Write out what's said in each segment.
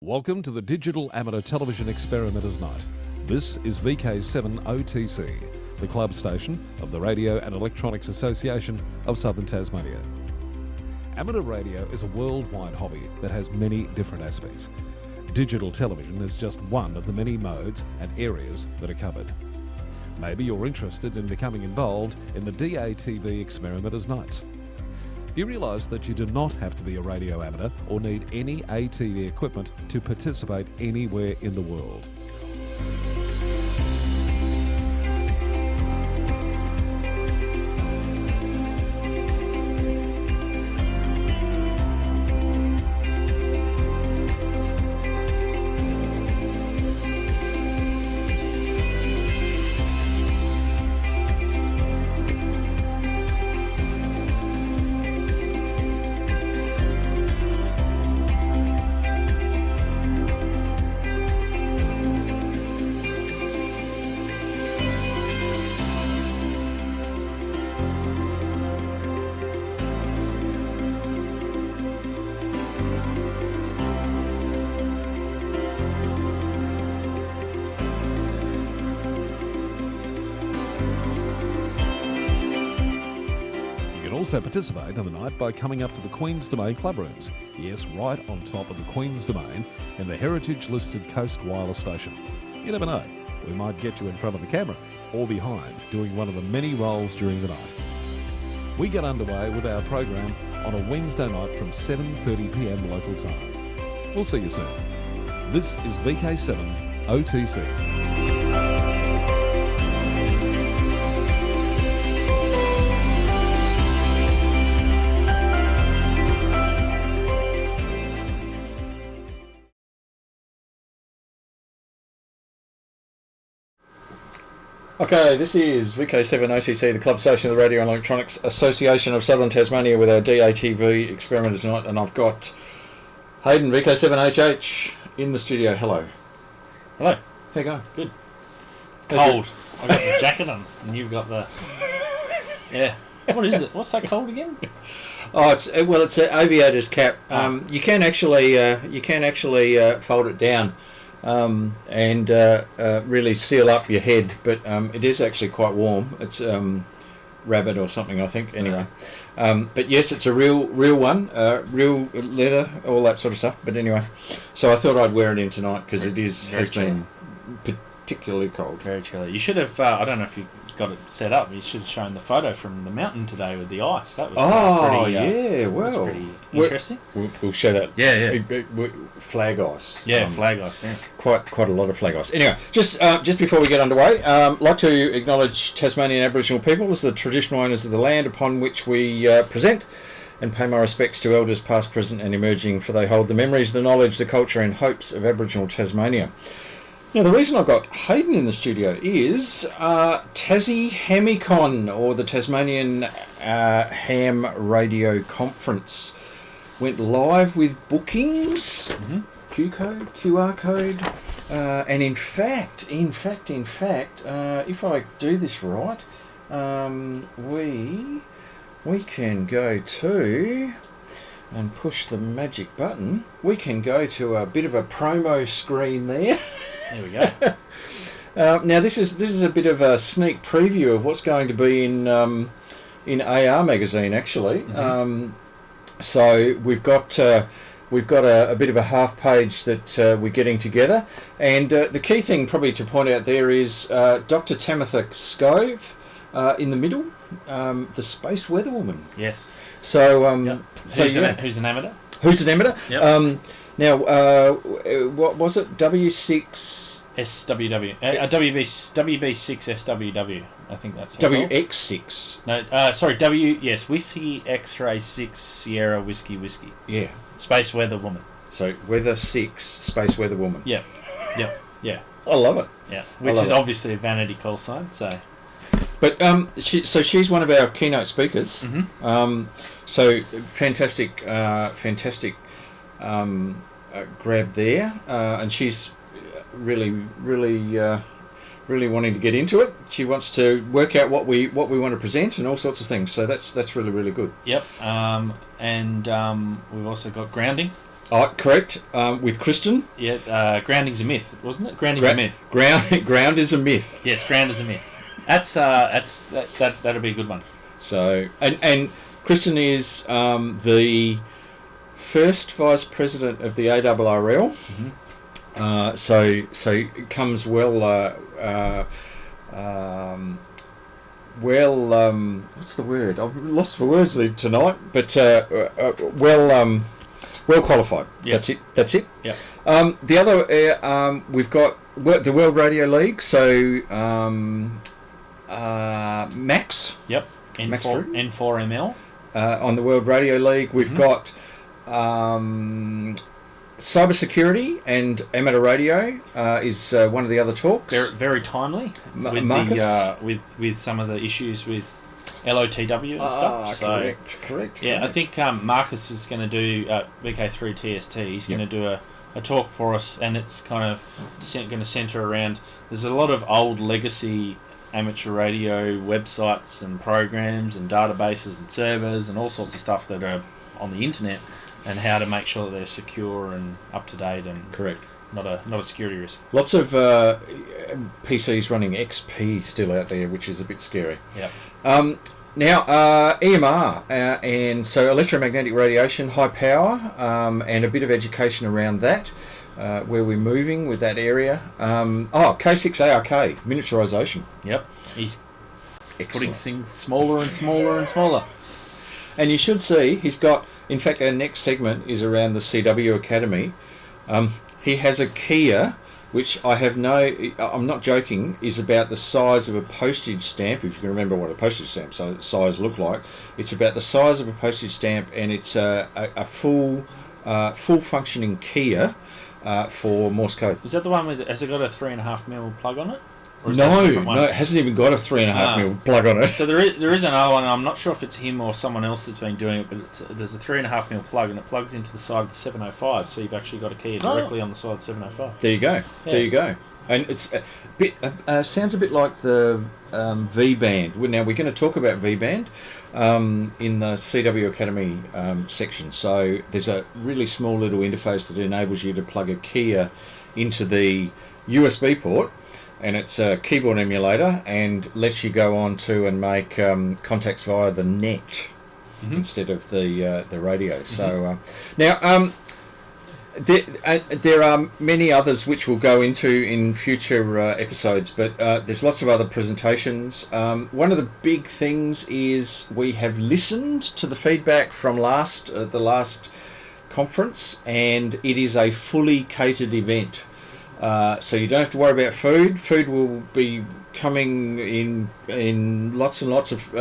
Welcome to the Digital Amateur Television Experimenters Night. This is VK7OTC, the club station of the Radio and Electronics Association of Southern Tasmania. Amateur radio is a worldwide hobby that has many different aspects. Digital television is just one of the many modes and areas that are covered. Maybe you're interested in becoming involved in the DATV Experimenters Nights. You realise that you do not have to be a radio amateur or need any ATV equipment to participate anywhere in the world. Also participate in the night by coming up to the Queen's Domain club rooms. Yes, right on top of the Queen's Domain in the heritage-listed Coast Wireless Station. You never know, we might get you in front of the camera or behind doing one of the many roles during the night. We get underway with our program on a Wednesday night from 7:30 p.m. local time. We'll see you soon. This is VK7 OTC. Okay, this is VK7OTC, the club station of the Radio and Electronics Association of Southern Tasmania with our DATV Experimenters Night, and I've got Hayden, VK7HH, in the studio. Hello. Hello. How you going? Good. Cold. I've got the jacket on, and you've got the... Yeah. What is it? What's so cold again? Oh, it's an aviator's cap. You can actually fold it down. And really seal up your head, but it is actually quite warm. It's rabbit or something, I think. Anyway, but yes, it's a real one, real leather, all that sort of stuff. But anyway, so I thought I'd wear it in tonight because it has been particularly cold. Very chilly. You should have. I don't know if you got it set up. You should have shown the photo from the mountain today with the ice. That was pretty. That was pretty interesting. We'll show that. Yeah. Flag ice. Yeah, flag ice. Yeah. Quite a lot of flag ice. Anyway, just before we get underway, like to acknowledge Tasmanian Aboriginal people as the traditional owners of the land upon which we present, and pay my respects to elders past, present and emerging, for they hold the memories, the knowledge, the culture and hopes of Aboriginal Tasmania. Now, the reason I've got Hayden in the studio is Tassie Hamicon, or the Tasmanian Ham Radio Conference, went live with bookings, QR code, and in fact, if I do this right, we can go to, and push the magic button, we can go to a bit of a promo screen there. There we go. Now this is a bit of a sneak preview of what's going to be in AR magazine, actually. So we've got a bit of a half page that we're getting together, and the key thing probably to point out there is Dr. Tamitha Scove in the middle, the space weather woman. Yes. So who's an amateur? Who's an amateur? Yep. Now, what was it? W6 SWW. WB6 SWW. I think that's WX6. No, sorry. Yes, Whiskey X-Ray 6 Sierra Whiskey. Yeah. Space Weather Woman. So Weather 6 Space Weather Woman. Yeah. I love it. Yeah, which is obviously a vanity call sign. So. But she's one of our keynote speakers. So fantastic grab there, and she's really wanting to get into it. She wants to work out what we want to present and all sorts of things. So that's really good. Yep. And we've also got grounding. Correct. With Kristen. Yeah, grounding's a myth, wasn't it? Grounding's a myth. Ground is a myth. Yes, ground is a myth. That'll be a good one. So and Kristen is the first vice president of the ARRL. Mm-hmm. So it comes well. What's the word? I've lost for words tonight. But well qualified. Yep. That's it. Yeah. The other we've got the World Radio League. So Max. Yep. N4ML. On the World Radio League, we've got cybersecurity and amateur radio is one of the other talks. Very, very timely with Marcus? with some of the issues with LOTW and stuff. So, correct. Yeah, I think Marcus is going to do VK3 TST. He's going to do a talk for us, and it's kind of going to centre around. There's a lot of old legacy amateur radio websites and programs and databases and servers and all sorts of stuff that are on the internet, and how to make sure that they're secure and up to date and correct. Not a security risk. Lots of PCs running XP still out there, which is a bit scary. Yeah. Now EMR and so electromagnetic radiation, high power, and a bit of education around that. Where we're moving with that area. K6ARK, miniaturisation. Yep. He's Excellent. putting things smaller and smaller and smaller. And you should see, he's got, in fact, our next segment is around the CW Academy. He has a Kia, which I'm not joking, is about the size of a postage stamp, if you can remember what a postage stamp size looked like. It's about the size of a postage stamp, and it's a full functioning Kia. For Morse Code. Is that the one has it got a 3.5mm plug on it? Or is No, that it hasn't even got a 3.5mm plug on it. So there is another one. I'm not sure if it's him or someone else that's been doing it, but there's a 3.5mm plug, and it plugs into the side of the 705. So you've actually got a key directly on the side of the 705. There you go. Yeah. There you go. And it's a bit sounds a bit like the V band. Now we're going to talk about V band in the CW Academy section. So there's a really small little interface that enables you to plug a Kia into the USB port, and it's a keyboard emulator and lets you go on to and make contacts via the net instead of the radio. So now. There are many others which we'll go into in future episodes, but there's lots of other presentations. One of the big things is we have listened to the feedback from the last conference, and it is a fully catered event. So you don't have to worry about food. Food will be coming in lots and lots of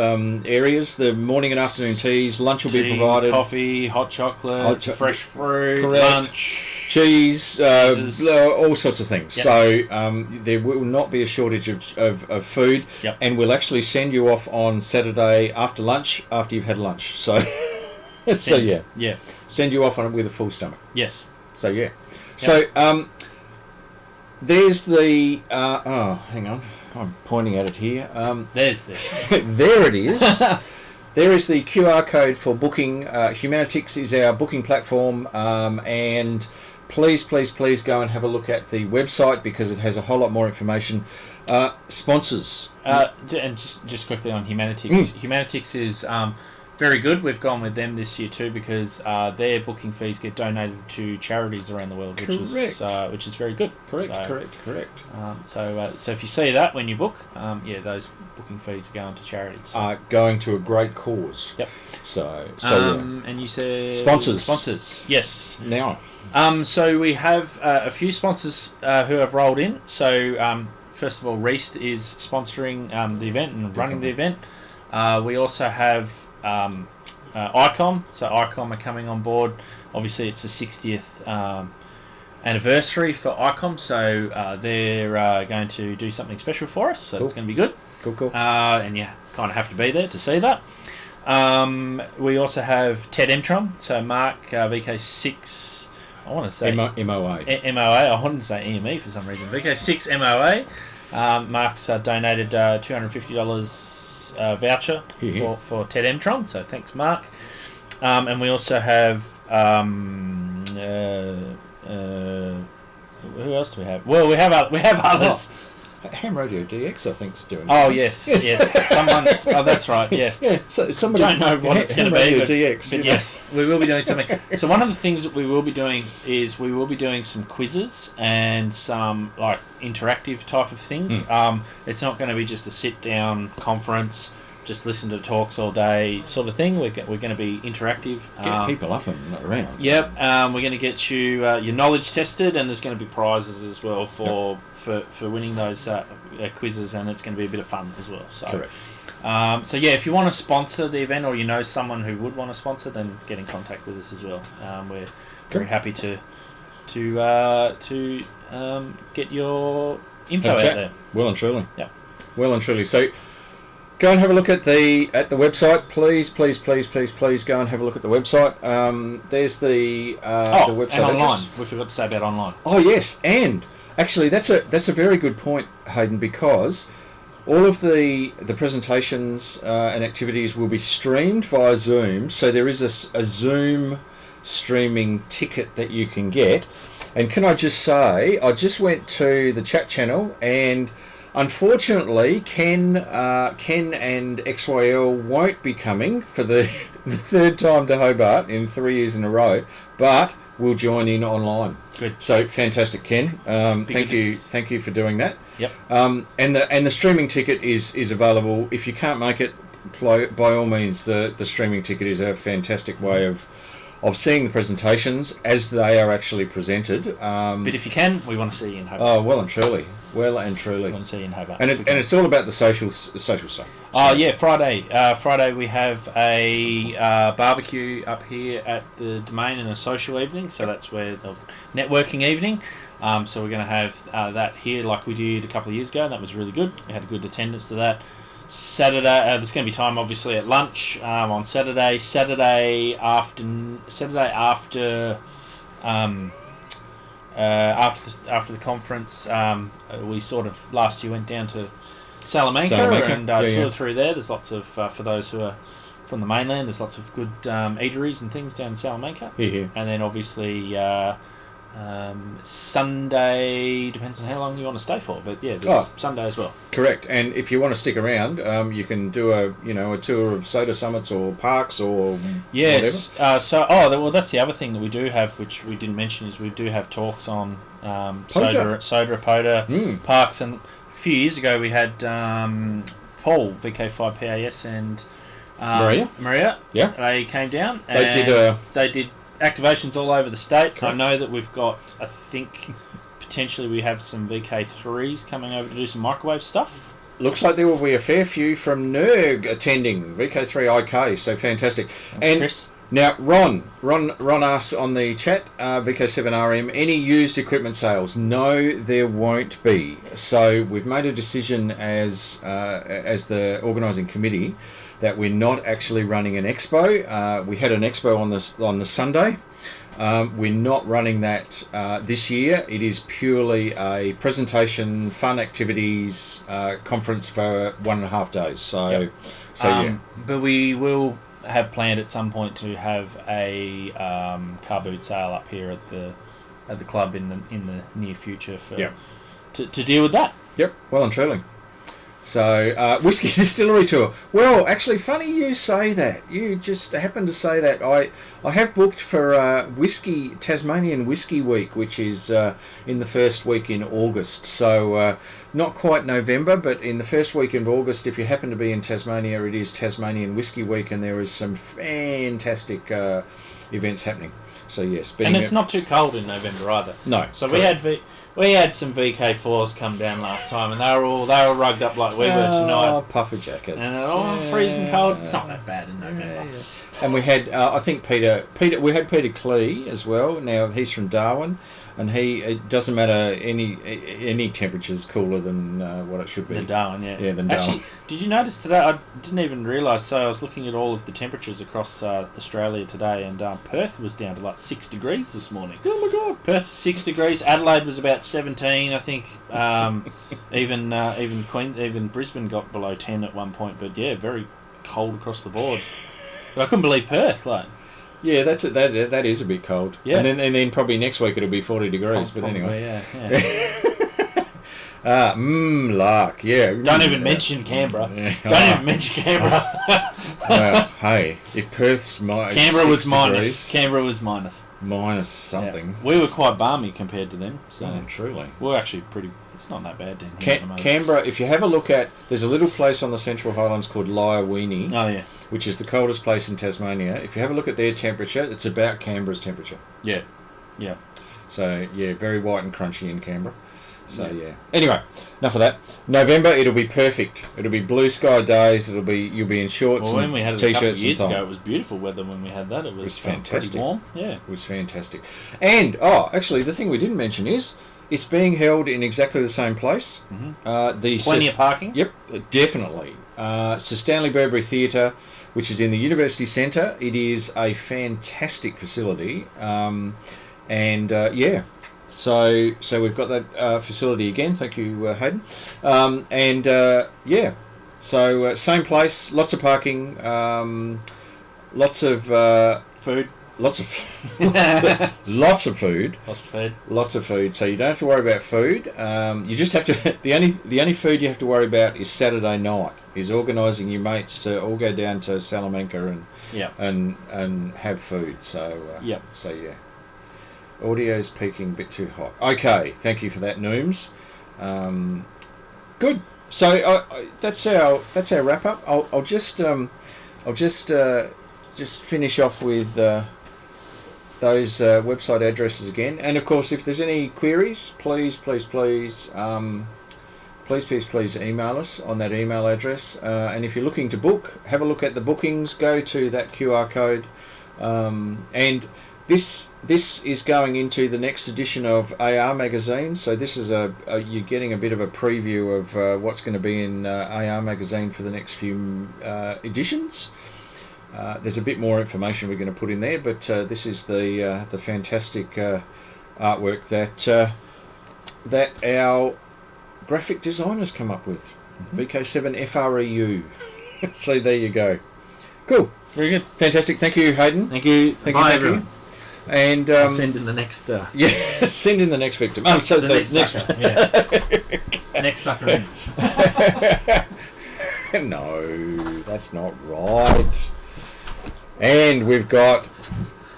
areas. The morning and afternoon teas, lunch will be provided. Coffee, hot chocolate, fresh fruit, correct. lunch, cheese, all sorts of things. Yep. So there will not be a shortage of food. Yep. And we'll actually send you off on Saturday after lunch, after you've had lunch. So, yeah, send you off on it with a full stomach. yes. So yeah. Yep. So there's the hang on. I'm pointing at it here. There's there it is. There is the QR code for booking. Humanitix is our booking platform, and please go and have a look at the website because it has a whole lot more information. Sponsors. And just quickly on Humanitix. Humanitix is very good. We've gone with them this year too because their booking fees get donated to charities around the world, which is very good. Correct. So if you see that when you book, those booking fees are going to charities. Going to a great cause. Yep. So and you said sponsors. Yes. Now. So we have a few sponsors who have rolled in. So first of all, Reast is sponsoring the event and running the event. We also have ICOM. So ICOM are coming on board. Obviously, it's the 60th anniversary for ICOM, so they're going to do something special for us. So it's going to be good. Cool. And you kind of have to be there to see that. We also have Ted Emtron. So Mark VK6. I want to say MOA. I wanted to say EME for some reason. VK6 MOA. Mark's donated $250 voucher for Ted Emtron, so thanks Mark. And we also have Who else do we have? Well, we have others. Ham Radio DX, I think, is doing. Oh yes. Someone's. Oh, that's right. Yes. Yeah. So somebody don't know what it's going to be. Radio But DX. yes, we will be doing something. So one of the things that we will be doing is we will be doing some quizzes and some like interactive type of things. It's not going to be just a sit down conference, just listen to talks all day sort of thing. We're going to be interactive. Get people up and around. Yep. We're going to get you your knowledge tested, and there's going to be prizes as well for winning those quizzes, and it's going to be a bit of fun as well. So, correct. So yeah, if you want to sponsor the event, or you know someone who would want to sponsor, then get in contact with us as well. We're very happy to get your info out there. Well and truly. Yeah. Well and truly. So go and have a look at the website, please. Go and have a look at the website. There's the website. And online. Address. We forgot to say about online. Oh yes, and actually that's a very good point, Hayden, because all of the presentations and activities will be streamed via Zoom. So there is a Zoom streaming ticket that you can get. And can I just say, I just went to the chat channel, and unfortunately, Ken and XYL won't be coming for the third time to Hobart in 3 years in a row, but we'll join in online. Good. So fantastic, Ken. Thank you for doing that. Yep. And the streaming ticket is available. If you can't make it, by all means, the streaming ticket is a fantastic way of seeing the presentations as they are actually presented. But if you can, we want to see you in Hobart. Oh, well and truly. We want to see you in Hobart. And it's all about the social stuff. Oh yeah, Friday. Friday we have a barbecue up here at the Domain and a social evening. So that's where the networking evening. So we're going to have that here like we did a couple of years ago. And that was really good. We had a good attendance to that. Saturday, there's going to be time obviously at lunch on Saturday. Saturday after the conference, we sort of last year went down to Salamanca. And toured through there. There's lots of for those who are from the mainland. There's lots of good eateries and things down in Salamanca. Yeah. And then obviously Sunday depends on how long you want to stay for, but yeah, there's Sunday as well. Correct. And if you want to stick around, you can do a tour of soda summits or parks or whatever. That's the other thing that we do have, which we didn't mention, is we do have talks on soda, Poda, parks. And a few years ago we had Paul, VK5PAS, and Maria. Yeah, they came down. And they did activations all over the state. Correct. I know that we've got, I think, potentially we have some VK3s coming over to do some microwave stuff. Looks like there will be a fair few from NERG attending VK3IK, so fantastic. Thanks, Chris. Now, Ron asks on the chat, VK7RM, any used equipment sales? No, there won't be. So we've made a decision as the organising committee that we're not actually running an expo. We had an expo on the Sunday. We're not running that this year. It is purely a presentation, fun activities conference for 1.5 days. So yeah. But we will have planned at some point to have a car boot sale up here at the club in the near future to deal with that. Yep, well and truly. So, Whiskey Distillery Tour. Well, actually, funny you say that. You just happened to say that. I have booked for Tasmanian Whiskey Week, which is in the first week in August. So, not quite November, but in the first week of August, if you happen to be in Tasmania, it is Tasmanian Whiskey Week, and there is some fantastic events happening. So, yes. And it's not too cold in November either. No. So, we had some VK4s come down last time, and they were rugged up like we were tonight. Puffer jackets. And freezing cold. It's not that bad in November. Yeah. And we had, I think Peter. We had Peter Klee as well. Now he's from Darwin, and it doesn't matter any temperatures cooler than what it should be. Than Darwin, yeah. Yeah, than Darwin. Actually, did you notice today? I didn't even realise. So I was looking at all of the temperatures across Australia today, and Perth was down to like 6 degrees this morning. Oh my God! Perth 6 degrees. Adelaide was about 17, I think. Even Brisbane got below 10 at one point. But yeah, very cold across the board. But I couldn't believe Perth, like. Yeah, that's it. That is a bit cold. Yeah. And then probably next week it'll be 40 degrees. But Probably, anyway. Yeah. Lark. Yeah. Don't even mention Canberra. Yeah. Don't even mention Canberra. Well, hey, if Perth's Canberra was minus. degrees, Canberra was minus. minus something. Yeah. We were quite balmy compared to them. So Oh, truly. we're actually pretty. It's not that bad down here at the moment. Canberra, if you have a look at, there's a little place on the Central Highlands called Liaweenie, Oh yeah. which is the coldest place in Tasmania. If you have a look at their temperature, it's about Canberra's temperature. Yeah. Yeah. So, yeah, very white and crunchy in Canberra. So, Yeah. yeah. Anyway, enough of that. November, it'll be perfect. It'll be blue sky days. You'll be in shorts Well, when we had and it a couple t-shirts of years and ago, thigh. it was beautiful weather when we had that. It was fantastic. pretty warm. Yeah. It was fantastic. And, actually, the thing we didn't mention is it's being held in exactly the same place. Mm-hmm. Plenty of parking. Yep, definitely. Sir Stanley Burberry Theatre, which is in the University Centre. It is a fantastic facility. So we've got that facility again. Thank you, Hayden. So same place, lots of parking, lots of Food. lots of food, Lots of food. lots of food. So you don't have to worry about food. You just have to. The only food you have to worry about is Saturday night. Is organising your mates to all go down to Salamanca Yeah. and have food. So Yep. So yeah. Audio's peaking a bit too hot. Okay, thank you for that, Nooms. Good. So that's our wrap up. I'll just finish off with those website addresses again. And of course, if there's any queries, please email us on that email address. And if you're looking to book, have a look at the bookings. Go to that QR code, and This is going into the next edition of AR magazine, so this is you're getting a bit of a preview of what's going to be in AR magazine for the next few editions. There's a bit more information we're going to put in there, but this is the fantastic artwork that our graphic designers come up with. VK7FREU. So there you go. Cool. Very good. Fantastic. Thank you, Hayden. Thank you. Bye, everyone. And I'll send in the next. send in the next victim. So the next sucker. Yeah. Next sucker. No, that's not right. And we've got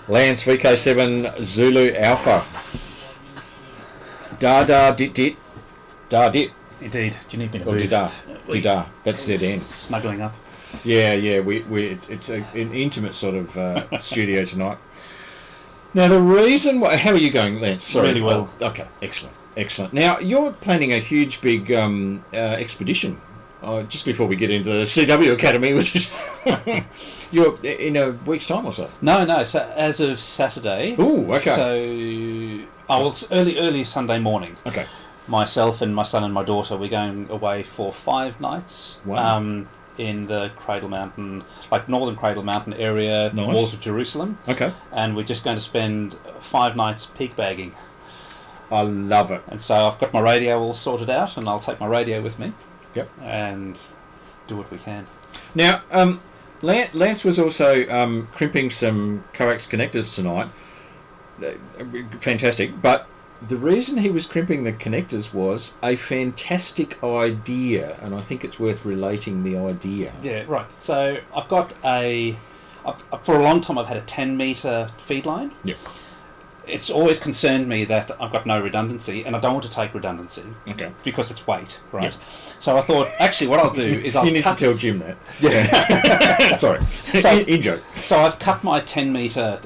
Lance VK7 Zulu Alpha. Da dit. Indeed. Do you need me to Or move? Dida. That's ZN. Snuggling up. Yeah. It's an intimate sort of studio tonight. Now the reason why, how are you going, Lance? Sorry. Really well. Oh, okay, excellent. Now you're planning a huge big expedition. Just before we get into the CW Academy, which is you're in a week's time or so. No. So as of Saturday. Ooh, okay. So, it's early Sunday morning. Okay. Myself and my son and my daughter, we're going away for 5 nights. Wow. In the Cradle Mountain, like northern Cradle Mountain area, Nice. walls of Jerusalem. Okay. And we're just going to spend 5 nights peak bagging. I love it. And so I've got my radio all sorted out, and I'll take my radio with me. Yep. And do what we can. Now, Lance was also crimping some coax connectors tonight. Fantastic. But the reason he was crimping the connectors was a fantastic idea, and I think it's worth relating the idea. Yeah, right. So I've got for a long time I've had a 10-metre feed line. Yep. It's always concerned me that I've got no redundancy, and I don't want to take redundancy. Okay. Because it's weight, right? Yep. So I thought, actually, what I'll do is I'll You need cut... to tell Jim that. Yeah. Sorry. In joke. So I've cut my 10-metre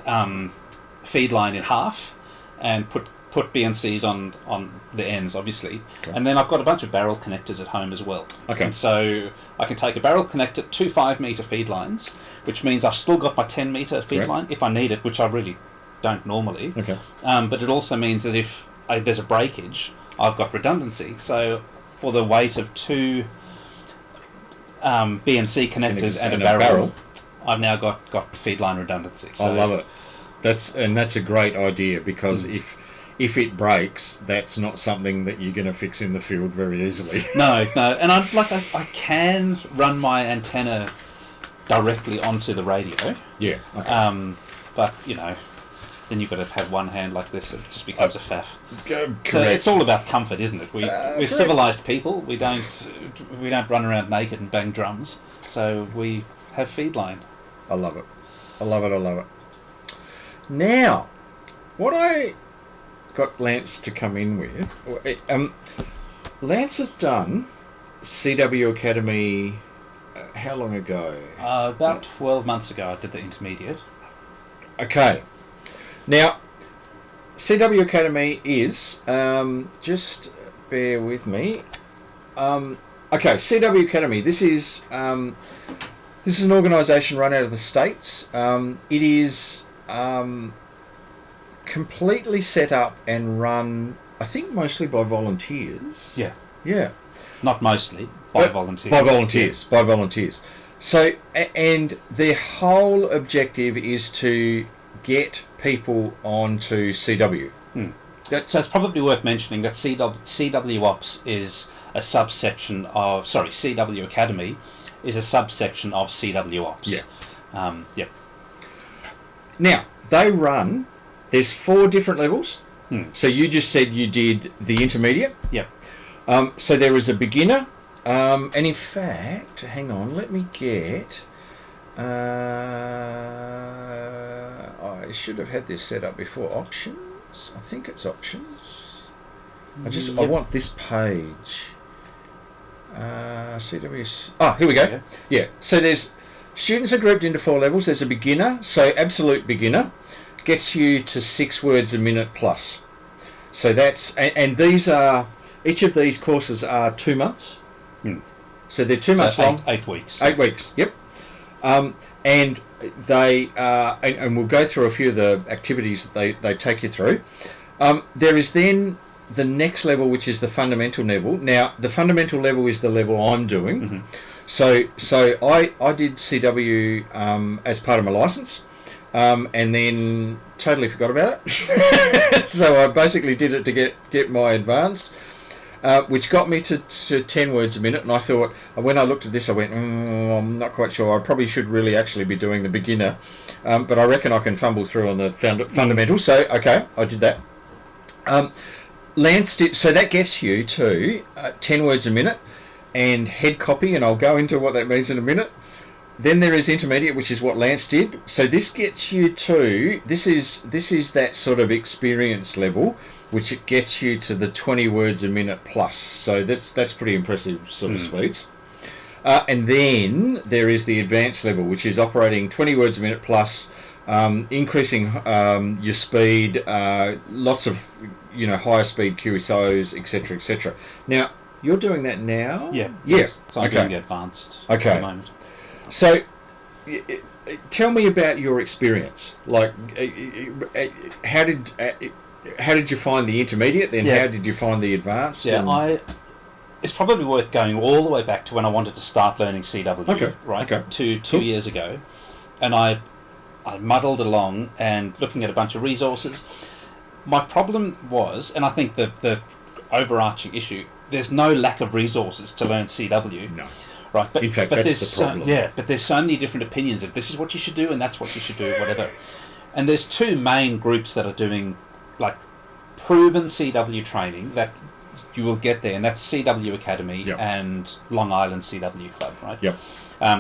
feed line in half and put BNCs on the ends, obviously. Okay. And then I've got a bunch of barrel connectors at home as well. Okay. And so I can take a barrel connector, 2 5-metre feed lines, which means I've still got my 10-metre feed Correct. line if I need it, which I really don't normally. Okay. But it also means that if there's a breakage, I've got redundancy. So for the weight of 2 BNC connectors and a barrel, I've now got feed line redundancy. So, I love it. That's a great idea, because if it breaks, that's not something that you're going to fix in the field very easily. No, and I can run my antenna directly onto the radio. Yeah. Okay. but then you've got to have one hand like this. It just becomes a faff. Correct. So it's all about comfort, isn't it? We're civilized people. We don't run around naked and bang drums. So we have feed line. I love it. I love it. Now, what I got Lance to come in with, Lance has done CW Academy. How long ago? About 12 months ago, I did the intermediate. Okay. Now, CW Academy is, just bear with me. Okay, CW Academy. This is an organisation run out of the States. It is completely set up and run, I think, mostly by volunteers. Yeah. Yeah. Not mostly, by volunteers. By volunteers. So, and their whole objective is to get people onto CW. So it's probably worth mentioning that CWOps is a subsection of... CW Academy is a subsection of CWOps. Yeah. Now, they run... There's 4 different levels. So you just said you did the intermediate. Yep. So there is a beginner. And in fact, hang on, let me get... I should have had this set up before. Options? I think it's options. I want this page. CWS. Here we go. Yeah. So there's... Students are grouped into 4 levels. There's a beginner. So absolute beginner gets you to 6 words a minute plus. So that's... And these are... Each of these courses are 2 months. So they're 2 months long. 8 weeks. 8 weeks, yep. And they... and we'll go through a few of the activities that they take you through. There is then the next level, which is the fundamental level. Now, the fundamental level is the level I'm doing. So I did CW as part of my licence. And then totally forgot about it. So I basically did it to get my advanced, which got me to 10 words a minute. And I thought, when I looked at this, I went, I'm not quite sure. I probably should really actually be doing the beginner. But I reckon I can fumble through on the fundamental. So, okay, I did that. Lance did, so that gets you to 10 words a minute and head copy, and I'll go into what that means in a minute. Then there is intermediate, which is what Lance did. So this gets you to, this is that sort of experience level, which it gets you to the 20 words a minute plus. So that's pretty impressive sort of speeds. And then there is the advanced level, which is operating 20 words a minute plus, increasing your speed, lots of higher speed QSOs, etc., etc. Now you're doing that now. Yeah. So I'm doing the advanced at the moment. So, tell me about your experience. Like, how did you find the intermediate? Then how did you find the advanced? It's probably worth going all the way back to when I wanted to start learning CW. Right. Okay. Two years ago, and I muddled along and looking at a bunch of resources. My problem was, and I think the overarching issue, there's no lack of resources to learn CW. No. Right, in fact, that's the problem. But there's so many different opinions of this is what you should do and that's what you should do, whatever. And there's 2 main groups that are doing like proven CW training that you will get there, and that's CW Academy and Long Island CW Club, right? Yep.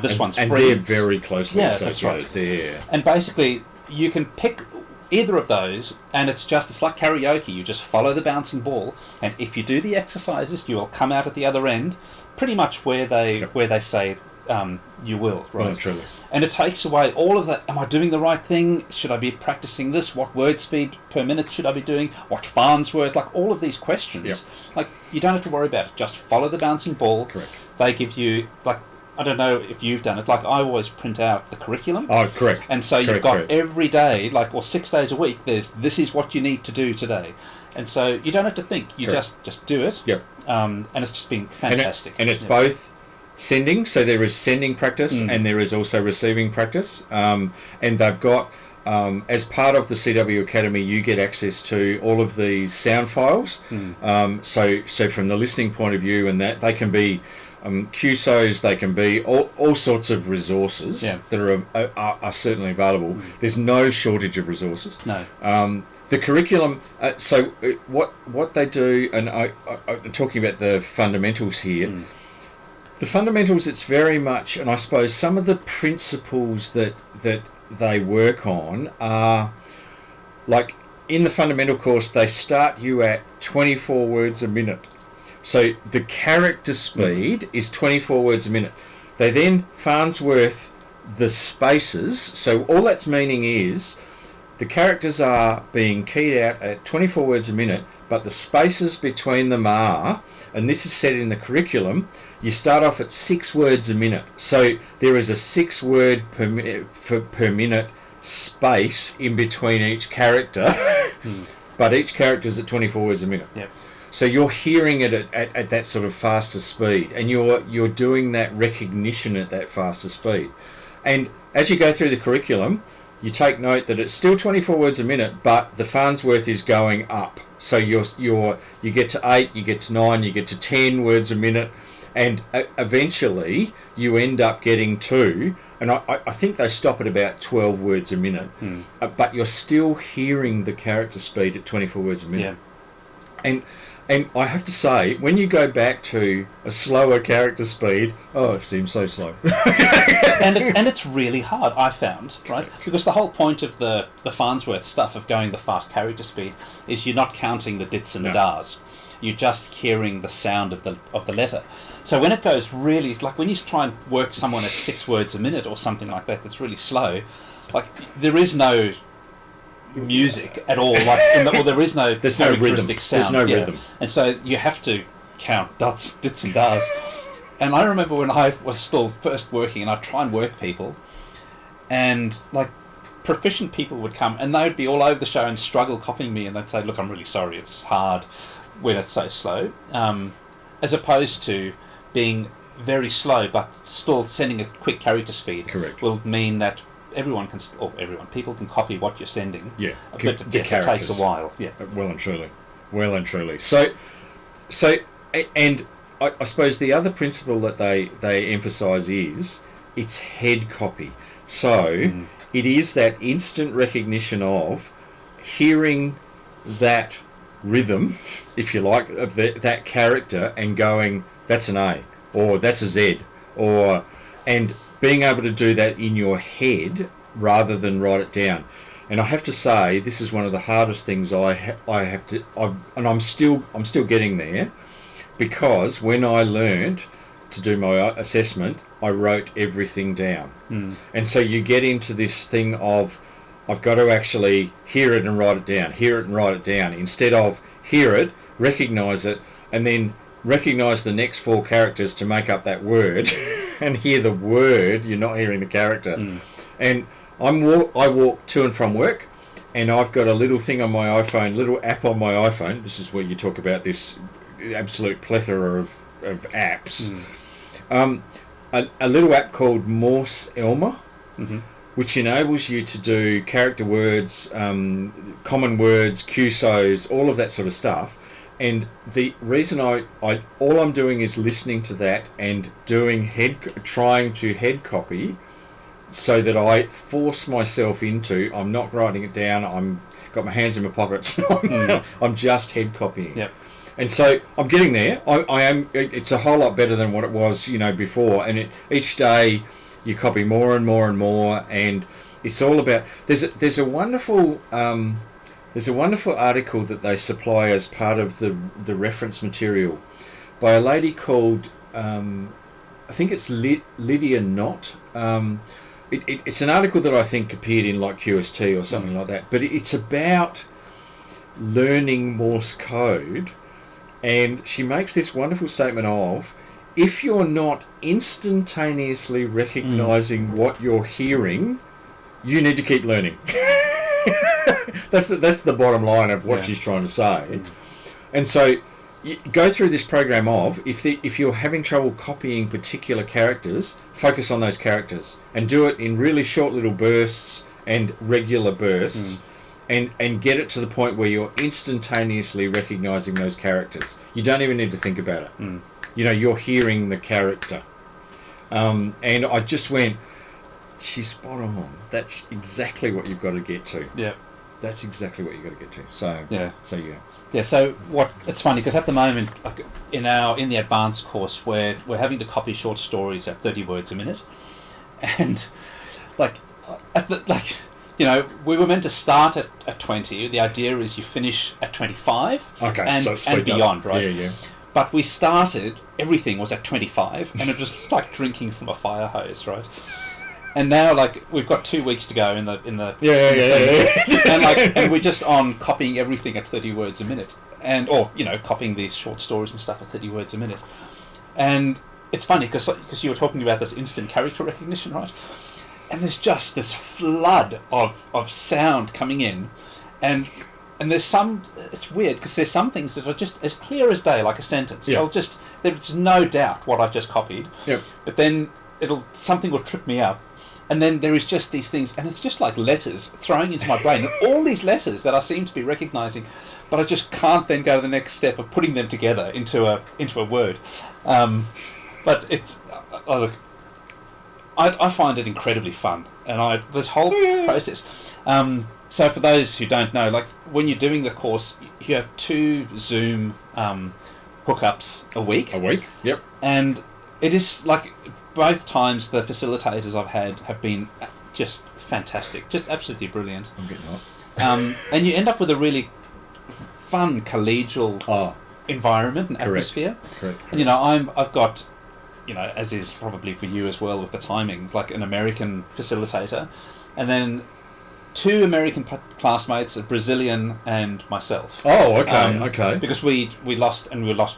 This one's free. And they're very closely associated. That's right. And basically, you can pick either of those, and it's like karaoke. You just follow the bouncing ball, and if you do the exercises, you will come out at the other end pretty much where they say you will, right? Truly. And it takes away all of that. Am I doing the right thing? Should I be practicing this? What word speed per minute should I be doing? What Farnsworth? Like all of these questions. Like you don't have to worry about it. Just follow the bouncing ball. Correct. They give you I don't know if you've done it. Like I always print out the curriculum. Oh, correct. And so you've got every day, or 6 days a week. This is what you need to do today. And so you don't have to think. You just do it. Yep. And it's just been fantastic. And it's both sending. So there is sending practice and there is also receiving practice. And they've got, as part of the CW Academy, you get access to all of these sound files. So from the listening point of view, and that they can be QSOs, they can be all sorts of resources that are certainly available. There's no shortage of resources. No. The curriculum, what they do, and I'm talking about the fundamentals here. The fundamentals, it's very much, and I suppose some of the principles that they work on are, like in the fundamental course, they start you at 24 words a minute. So the character speed is 24 words a minute. They then Farnsworth the spaces. So all that's meaning is the characters are being keyed out at 24 words a minute, but the spaces between them are, and this is set in the curriculum, you start off at 6 words a minute. So there is a 6 word per minute space in between each character, but each character is at 24 words a minute. Yep. So you're hearing it at that sort of faster speed, and you're doing that recognition at that faster speed. And as you go through the curriculum, you take note that it's still 24 words a minute, but the Farnsworth is going up. So you get to 8, you get to 9, you get to 10 words a minute, and eventually you end up getting to, and I think they stop at about 12 words a minute, but you're still hearing the character speed at 24 words a minute. Yeah. And I have to say, when you go back to a slower character speed, it seems so slow. and it's really hard, I found, right? Because the whole point of the Farnsworth stuff of going the fast character speed is you're not counting the dits and the dars. You're just hearing the sound of the letter. So when it goes really, like when you try and work someone at 6 words a minute or something like that, that's really slow. Like there is no music at all, or there is no there's no rhythm. Sound. There's no rhythm, and so you have to count dits and dars. And I remember when I was still first working, and I'd try and work people, and like proficient people would come, and they'd be all over the show and struggle copying me, and they'd say, "Look, I'm really sorry, it's hard when it's so slow," as opposed to being very slow but still sending a quick character speed. Correct. Will mean that people can copy what you're sending. Yeah, but yes, it takes a while. Yeah, well and truly. So, and I suppose the other principle that they emphasise is it's head copy. So it is that instant recognition of hearing that rhythm, if you like, of that character and going, that's an A, or that's a Z, and being able to do that in your head rather than write it down. And I have to say, this is one of the hardest things and I'm still getting there, because when I learnt to do my assessment, I wrote everything down. And so you get into this thing of, I've got to actually hear it and write it down, instead of hear it, recognise it, and then recognise the next 4 characters to make up that word and hear the word, you're not hearing the character. And I walk to and from work, and I've got a little thing on my iPhone, little app on my iPhone. This is where you talk about this absolute plethora of apps. A little app called Morse Elmer, which enables you to do character words, common words, QSOs, all of that sort of stuff. And the reason all I'm doing is listening to that and trying to head copy, so that I force myself into, I'm not writing it down, I'm got my hands in my pockets, I'm just head copying. Yep. And so I'm getting there. I am. It's a whole lot better than what it was, before. And each day you copy more and more and more, and it's all about. There's a wonderful article that they supply as part of the reference material by a lady called I think it's Lydia Knott. It's an article that I think appeared in like QST or something like that. But it's about learning Morse code. And she makes this wonderful statement of, if you're not instantaneously recognising what you're hearing, you need to keep learning. That's the bottom line of what she's trying to say. And so you go through this program of, if you're having trouble copying particular characters, focus on those characters and do it in really short little bursts and regular bursts. And get it to the point where you're instantaneously recognising those characters. You don't even need to think about it. you're hearing the character. And I just went, she's spot on. That's exactly what you've got to get to. Yeah. That's exactly what you've got to get to. So yeah. Yeah, so it's funny because at the moment, like in the advanced course, we're having to copy short stories at 30 words a minute, and we were meant to start at 20. The idea is you finish at 25, and beyond, right? Yeah. But we started, everything was at 25, and it was like drinking from a fire hose, right? And now, we've got 2 weeks to go in the and we're just on copying everything at 30 words a minute, or copying these short stories and stuff at 30 words a minute. And it's funny because you were talking about this instant character recognition, right? And there's just this flood of sound coming in, and there's some. It's weird because there's some things that are just as clear as day, like a sentence. Yeah. There's no doubt what I've just copied. Yep. But then something will trip me up. And then there is just these things, and it's just like letters throwing into my brain. And all these letters that I seem to be recognising, but I just can't then go to the next step of putting them together into a word. But it's look, I find it incredibly fun, and this whole process. So for those who don't know, when you're doing the course, you have 2 Zoom hookups a week. Yep. And it is both times the facilitators I've had have been just fantastic, just absolutely brilliant. I'm getting up. And you end up with a really fun collegial environment and atmosphere. Correct. And I've got, as is probably for you as well with the timings, like an American facilitator, and then 2 American classmates, a Brazilian and myself. Oh, okay, okay. Because we lost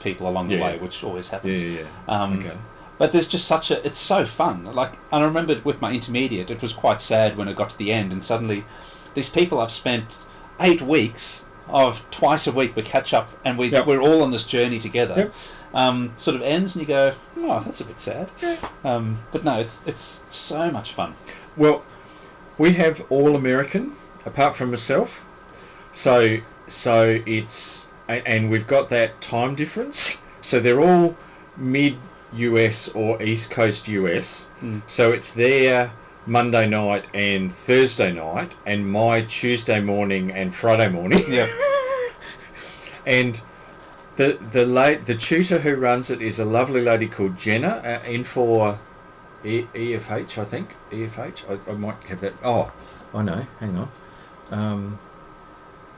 people along the way, which always happens. Yeah. Okay. But there's just it's so fun. And I remember with my intermediate, it was quite sad when it got to the end, and suddenly these people I've spent 8 weeks of twice a week we catch up, and we're all on this journey together. Yep. Sort of ends, and you go, oh, that's a bit sad. Yeah. But no, it's so much fun. Well, we have all American, apart from myself. So it's, and we've got that time difference. So they're all mid US or East Coast US. So it's their Monday night and Thursday night, and my Tuesday morning and Friday morning. Yeah. And the tutor who runs it is a lovely lady called Jenna, in for EFH, I think. EFH. I might have that. Oh, I know. Hang on.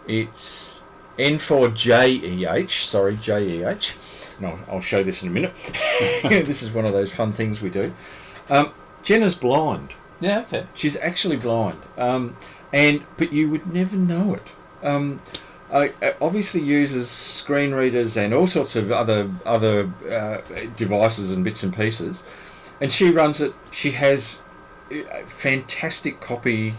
It's N4JEH. Sorry, JEH. No, I'll show this in a minute. This is one of those fun things we do. Jenna's blind. Yeah, okay. She's actually blind. But you would never know it. Obviously uses screen readers and all sorts of other devices and bits and pieces. And she runs it. She has fantastic copy.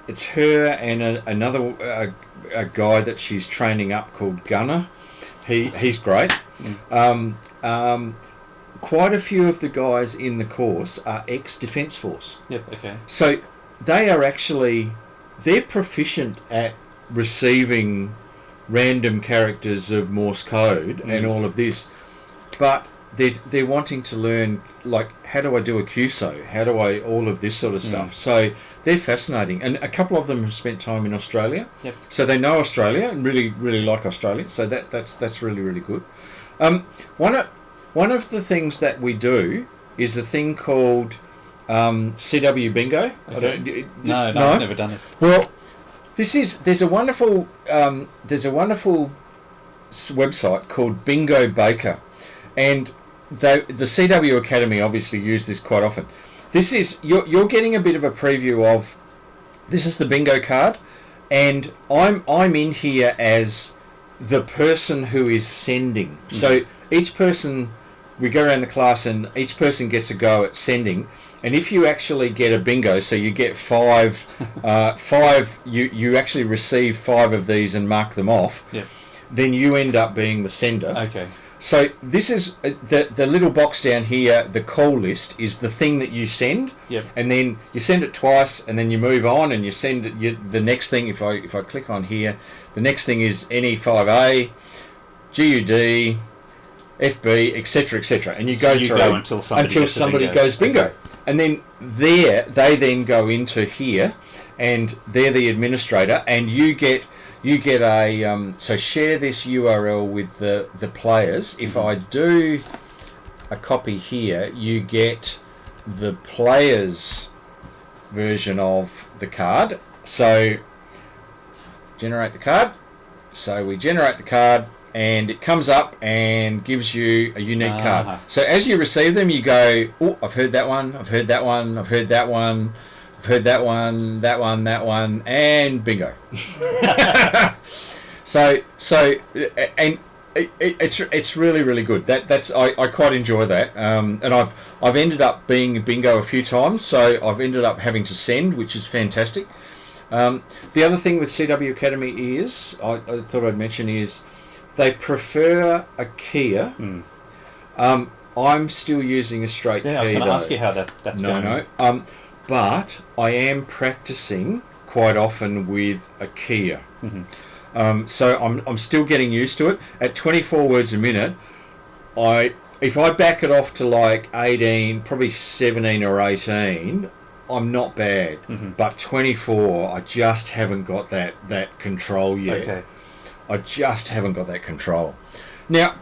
It's her and another a guy that she's training up called Gunnar. He's great. Quite a few of the guys in the course are ex-Defence Force. Yep. Okay. So they're proficient at receiving random characters of Morse code and all of this, but they're wanting to learn, how do I do a QSO? How do I all of this sort of stuff? So they're fascinating, and a couple of them have spent time in Australia. Yep. So they know Australia and really, really like Australia. So that's really, really good. One of the things that we do is a thing called CW Bingo. Okay. No, I've never done it. Well, there's a wonderful website called Bingo Baker, and the CW Academy obviously use this quite often. This is you're getting a bit of a preview of. This is the bingo card, and I'm in here as the person who is sending. So each person, we go around the class, and each person gets a go at sending. And if you actually get a bingo, so you get five, you actually receive 5 of these and mark them off. Yep. Then you end up being the sender. Okay. So this is the little box down here. The call list is the thing that you send. Yep. And then you send it twice, and then you move on, and you send it. The next thing, if I click on here, the next thing is NE5A, GUD, FB, etc., and you go through until somebody goes bingo, and then they then go into here, and they're the administrator, and you get a so share this URL with the players. If I do a copy here, you get the players version of the card. So generate the card. So we generate the card, and it comes up and gives you a unique card. So as you receive them, you go, oh, I've heard that one, I've heard that one, I've heard that one, I've heard that one, that one, and bingo. And it's really good. I quite enjoy that. And I've ended up being bingo a few times, so I've ended up having to send, which is fantastic. The other thing with CW Academy is, I thought I'd mention, is they prefer a keyer. I'm still using a straight key. Yeah, I was going to ask you how that's going. No. But I am practicing quite often with a keyer. So I'm still getting used to it. At 24 words a minute, if I back it off to like 18, probably 17 or 18, I'm not bad. But 24, I just haven't got that control yet. Okay. I just haven't got that control. Now,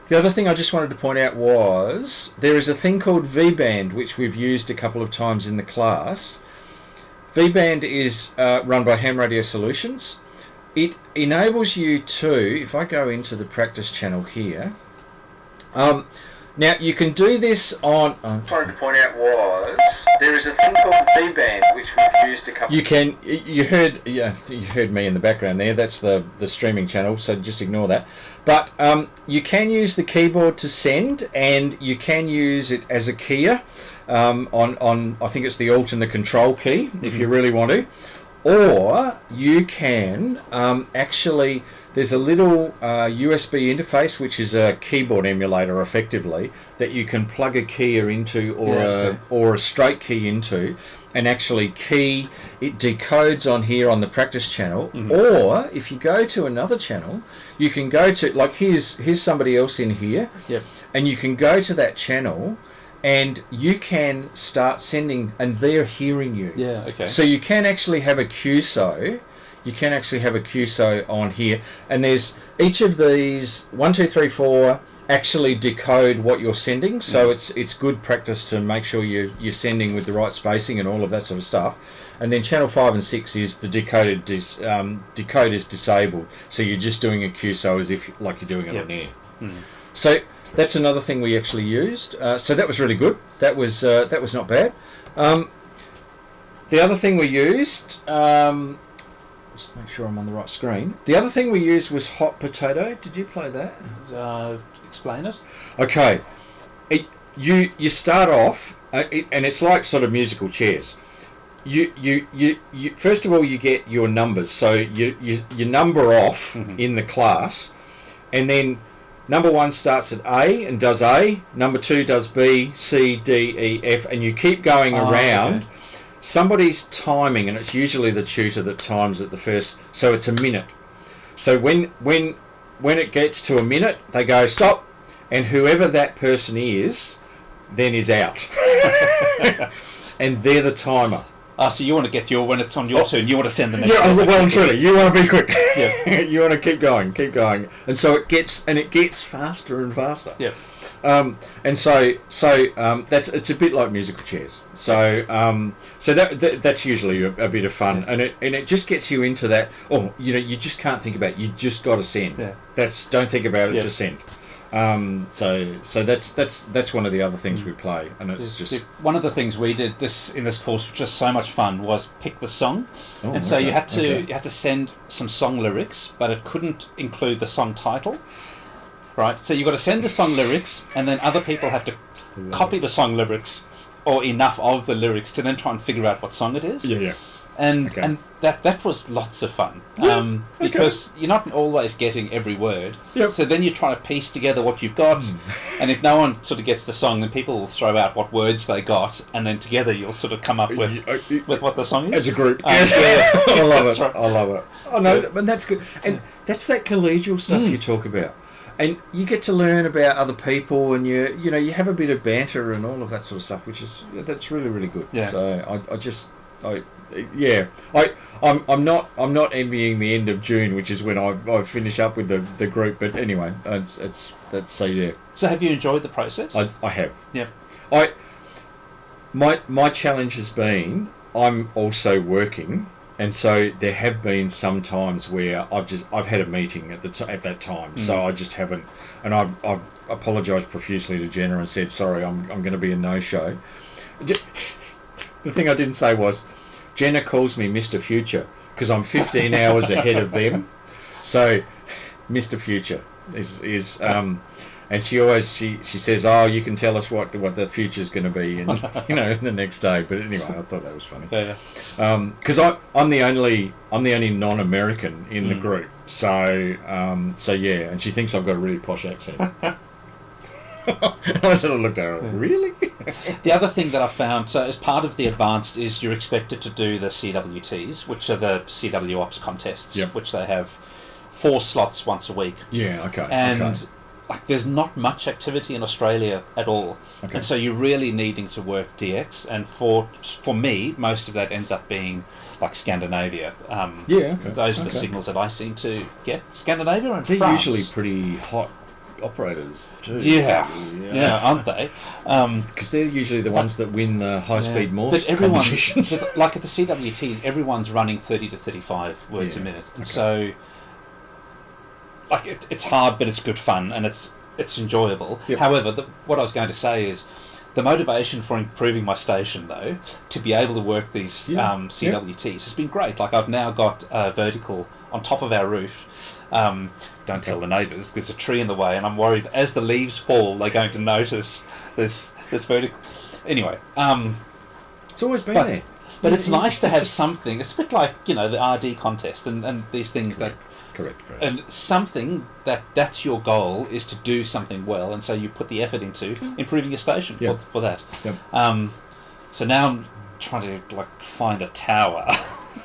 the other thing I just wanted to point out was there is a thing called VBand, which we've used a couple of times in the class. VBand is run by Ham Radio Solutions. It enables you to, if I go into the practice channel here, now you can do this on. I wanted to point out was there is a thing called VBand, which we've used a couple. You heard me in the background there. That's the streaming channel, so just ignore that. But you can use the keyboard to send, and you can use it as a keyer on I think it's the Alt and the Control key if you really want to. Or you can actually, there's a little USB interface, which is a keyboard emulator effectively, that you can plug a keyer into or a straight key into, and actually key. It decodes on here on the practice channel. Or if you go to another channel, you can go to, like here's somebody else in here, and you can go to that channel, and you can start sending, and they're hearing you. Yeah, okay. So you can actually have a QSO. You can actually have a QSO on here, and there's each of these 1, 2, 3, 4 actually decode what you're sending. So it's good practice to make sure you're sending with the right spacing and all of that sort of stuff. And then channel 5 and 6 is the decode is disabled. So you're just doing a QSO as if like you're doing it on air. So that's another thing we actually used. So that was really good. That was not bad. The other thing we used, just make sure I'm on the right screen. The other thing we used was Hot Potato. Did you play that? Explain it. Okay. You start off, and it's like sort of musical chairs. You first of all you get your numbers. So you number off in the class, and then number 1 starts at A and does A, number 2 does B, C, D, E, F, and you keep going around. Okay. Somebody's timing, and it's usually the tutor that times at the first, so it's a minute. So when it gets to a minute, they go stop, and whoever that person is, then is out. And they're the timer. So you want to get when it's on your turn, you want to send the next. Yeah, well and truly, you want to be quick. Yeah. You want to keep going, and so it gets faster and faster. Yeah. And so it's a bit like musical chairs. So that's usually a bit of fun, and it just gets you into that. Oh, you just can't think about it. You just got to send. Yeah. Don't think about it. Just send. So that's one of the other things we play, and it's just one of the things we did in this course, which was so much fun, was pick the song, and so you had to send some song lyrics, but it couldn't include the song title, right? So you got to send the song lyrics, and then other people have to copy the song lyrics or enough of the lyrics to then try and figure out what song it is. Yeah. And that was lots of fun because you're not always getting every word. Yep. So then you're trying to piece together what you've got, and if no one sort of gets the song, then people will throw out what words they got, and then together you'll sort of come up with what the song is as a group. Yes. I love it. Right. I love it. Oh no, and that's good. And that's that collegial stuff you talk about. and you get to learn about other people, and you have a bit of banter and all of that sort of stuff, that's really, really good. Yeah. So I'm not envying the end of June, which is when I finish up with the group. But anyway, that's so yeah. So have you enjoyed the process? I have. Yeah. My challenge has been I'm also working, and so there have been some times where I've had a meeting at that time, so I just haven't, and I've apologised profusely to Jenna and said sorry, I'm going to be a no-show. The thing I didn't say was, Jenna calls me Mr. Future because I'm 15 hours ahead of them, so Mr. Future is and she always she says, oh, you can tell us what the future's going to be, and the next day. But anyway, I thought that was funny. Yeah. Because I'm the only non-American in the group, so yeah, and she thinks I've got a really posh accent. I sort of looked at her, really? The other thing that I found, so as part of the advanced, is you're expected to do the CWTs, which are the CWOps contests, which they have 4 slots once a week. Yeah, okay. And like, there's not much activity in Australia at all, and so you're really needing to work DX. And for me, most of that ends up being like Scandinavia. Those are the signals that I seem to get. Scandinavia and they're France. Usually pretty hot operators too. Yeah, aren't they? Because they're usually the ones that win the high-speed Morse competitions. But like at the CWTs, everyone's running 30 to 35 words a minute, and so like it's hard, but it's good fun and it's enjoyable. However, what I was going to say is the motivation for improving my station, though, to be able to work these CWTs has been great. Like I've now got a vertical on top of our roof. Don't tell the neighbours. There's a tree in the way, and I'm worried as the leaves fall, they're going to notice this vertical. Anyway, it's always been there. But it's nice to have something. It's a bit like the RD contest and these things that. Correct. And something that's your goal is to do something well, and so you put the effort into improving your station for that. Yep. So now I'm trying to find a tower.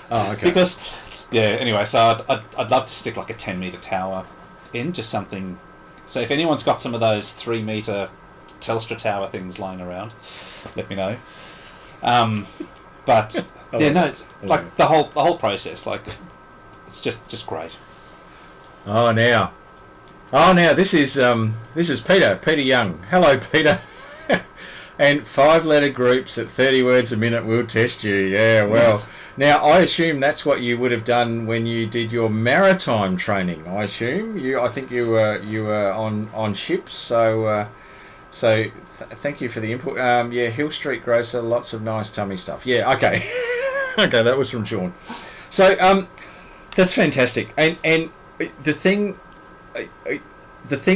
Oh, okay. Because anyway, so I'd love to stick like a 10-meter tower in, just something. So if anyone's got some of those 3-meter Telstra tower things lying around, let me know. But the whole process, it's just great. Oh, now this is Peter Young. Hello, Peter. And 5-letter groups at 30 words a minute will test you. Yeah, well, now I assume that's what you would have done when you did your maritime training. I assume I think you were on ships. So thank you for the input. Hill Street Grocer, lots of nice tummy stuff. Yeah, okay, okay, that was from Sean. So that's fantastic. And the thing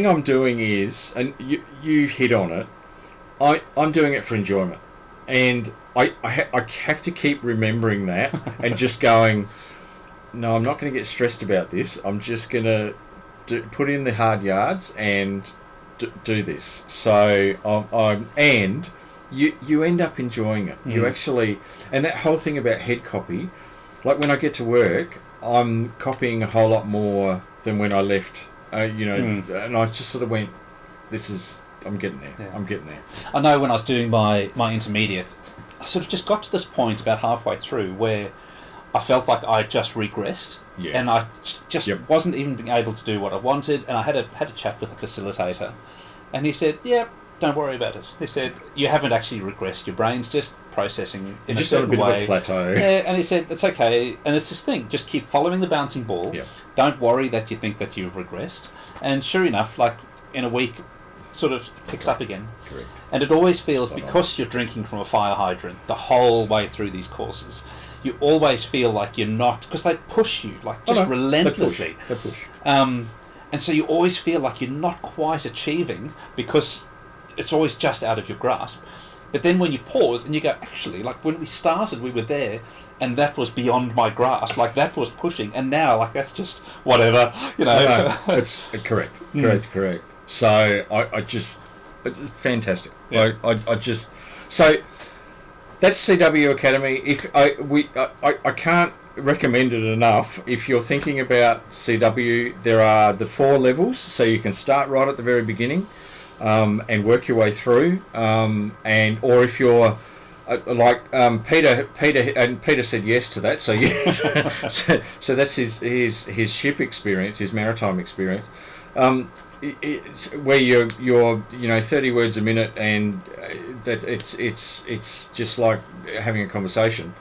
I'm doing is, and you hit on it, I'm doing it for enjoyment, and I have to keep remembering that and just going, no, I'm not going to get stressed about this. I'm just going to put in the hard yards and do this. So and you end up enjoying it. You actually, and that whole thing about head copy, like when I get to work, I'm copying a whole lot more than when I left, and I just sort of went, I'm getting there. Yeah. I'm getting there. I know when I was doing my intermediate, I sort of just got to this point about halfway through where I felt like I just regressed, and I just wasn't even being able to do what I wanted. And I had a chat with the facilitator, and he said, don't worry about it. He said, you haven't actually regressed. Your brain's just processing in a certain way. Just on a bit of a plateau. Yeah, and he said, it's okay. And it's this thing, just keep following the bouncing ball. Yep. Don't worry that you think that you've regressed. And sure enough, in a week, sort of picks up again. Correct. And it always feels, because you're drinking from a fire hydrant the whole way through these courses, you always feel like you're not, because they push you, relentlessly. They push. And so you always feel like you're not quite achieving, because it's always just out of your grasp. But then when you pause and you go, actually, when we started, we were there, and that was beyond my grasp. That was pushing, and now, that's just whatever, No, it's correct. So it's fantastic. Yeah. So that's CW Academy. If I can't recommended enough. If you're thinking about CW, there are the 4 levels, so you can start right at the very beginning and work your way through. Or if you're Peter said yes to that, so yes, so that's his ship experience, his maritime experience. It's where you're 30 words a minute, and that it's just like having a conversation.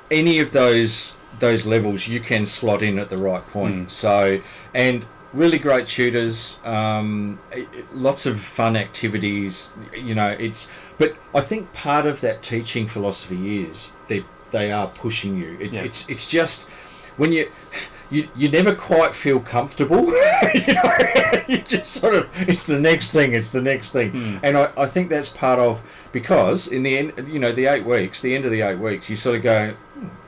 Any of those levels you can slot in at the right point. So, and really great tutors, lots of fun activities. But I think part of that teaching philosophy is they are pushing you. It's just when you never quite feel comfortable. You just sort of, it's the next thing, and I think that's part of, because in the end, the 8 weeks, the end of the 8 weeks, you sort of go,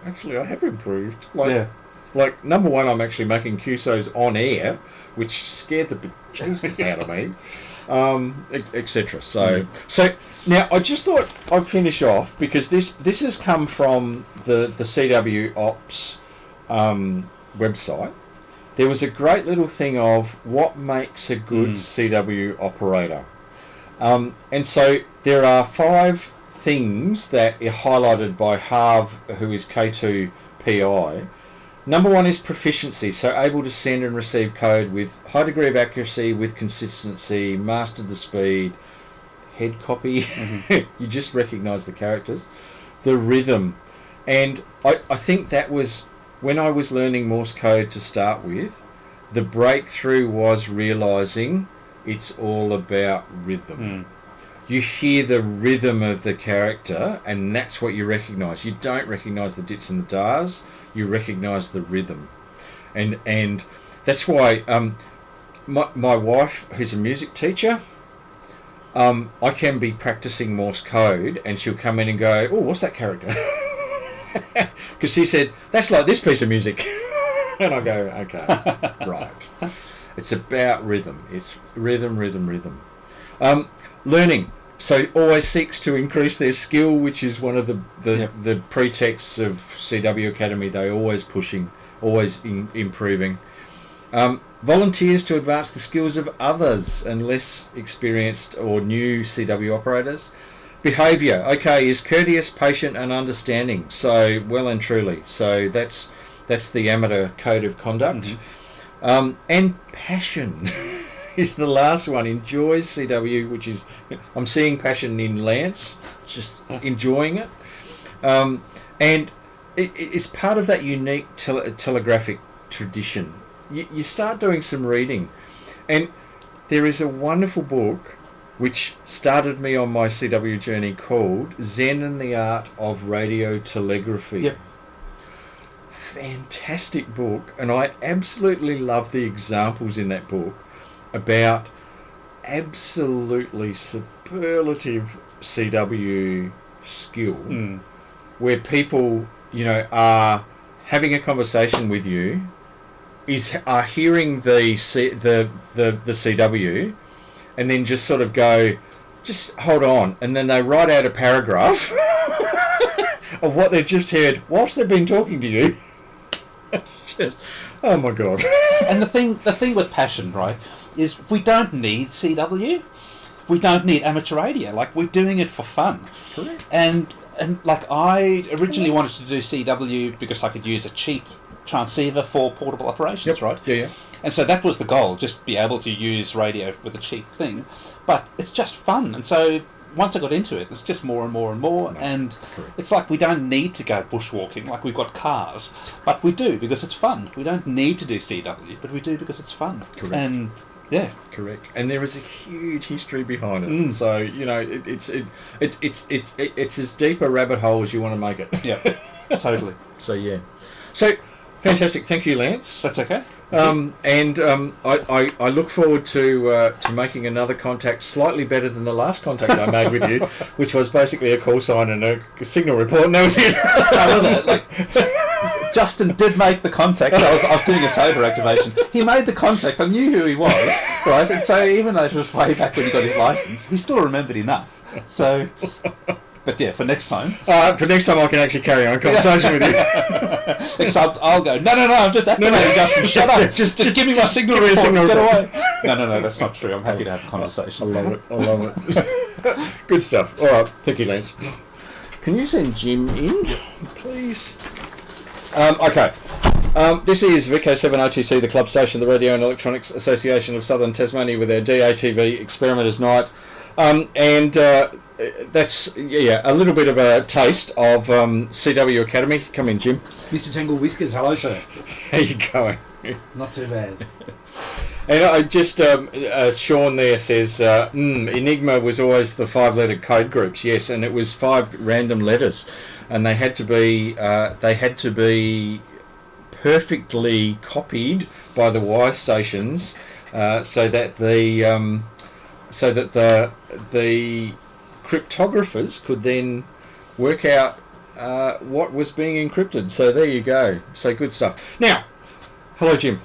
actually I have improved. Like number one, I'm actually making QSOs on air, which scared the bejesus out of me, etc. So now I just thought I'd finish off, because this has come from the CWOps website. There was a great little thing of what makes a good CW operator, and so there are 5 things that are highlighted by Harv, who is K2 PI. Number 1 is proficiency, so able to send and receive code with high degree of accuracy, with consistency, mastered the speed, head copy, you just recognise the characters, the rhythm. And I think that was, when I was learning Morse code to start with, the breakthrough was realising it's all about rhythm. You hear the rhythm of the character, and that's what you recognise. You don't recognise the dits and the dars, you recognise the rhythm. And that's why my wife, who's a music teacher, I can be practising Morse code, and she'll come in and go, oh, what's that character? Because she said, that's like this piece of music. And I go, okay, right. It's about rhythm. It's rhythm. Learning. So always seeks to increase their skill, which is one of the pretexts of CW Academy. They're always pushing, always improving. Volunteers to advance the skills of others and less experienced or new CW operators. Behaviour, is courteous, patient and understanding. So well and truly. So that's the amateur code of conduct. And passion is the last one. Enjoys CW, which is, I'm seeing passion in Lance, just enjoying it. And it's part of that unique telegraphic tradition. You start doing some reading, and there is a wonderful book which started me on my CW journey, called Zen and the Art of Radio Telegraphy. Fantastic book, and I absolutely love the examples in that book about absolutely superlative CW skill, where people, are having a conversation with you, are hearing the CW, and then just sort of go, just hold on, and then they write out a paragraph of what they've just heard whilst they've been talking to you. Just, oh my god. And the thing with passion, right, is we don't need CW. We don't need amateur radio. Like, we're doing it for fun. Correct. And like, I originally wanted to do CW because I could use a cheap transceiver for portable operations, right? Yeah. And so that was the goal, just be able to use radio with a cheap thing. But it's just fun. And so once I got into it, it's just more and more and more. And it's like, we don't need to go bushwalking like we've got cars. But we do, because it's fun. We don't need to do CW, but we do because it's fun. Correct. And yeah. Correct. And there is a huge history behind it. So, it's as deep a rabbit hole as you want to make it. Yeah, totally. So, yeah. So, fantastic. Thank you, Lance. That's okay. I look forward to making another contact slightly better than the last contact I made with you, which was basically a call sign and a signal report, and that was it. I love that. Like, Justin did make the contact. I was doing a sober activation. He made the contact. I knew who he was, right? And so even though it was way back when he got his license, he still remembered enough. So, But yeah, for next time. For next time, I can actually carry on a conversation with you. Except I'll go, no, I'm just activating, Justin, shut up. Just give me my signal report, get away. No, that's not true. I'm happy to have a conversation. I love it. Good stuff. All right, thank you, Lance. Can you send Jim in, please? Okay. This is VK7OTC, the club station, the Radio and Electronics Association of Southern Tasmania, with our DATV Experimenters Night. That's a little bit of a taste of CW Academy. Come in, Jim. Mr. Tangle Whiskers, hello, sir. How you going? Not too bad. And I just Sean there says Enigma was always the 5-letter code groups. Yes, and it was 5 random letters, and they had to be perfectly copied by the Y stations, so that the cryptographers could then work out what was being encrypted. So there you go. So good stuff. Now, hello, Jim.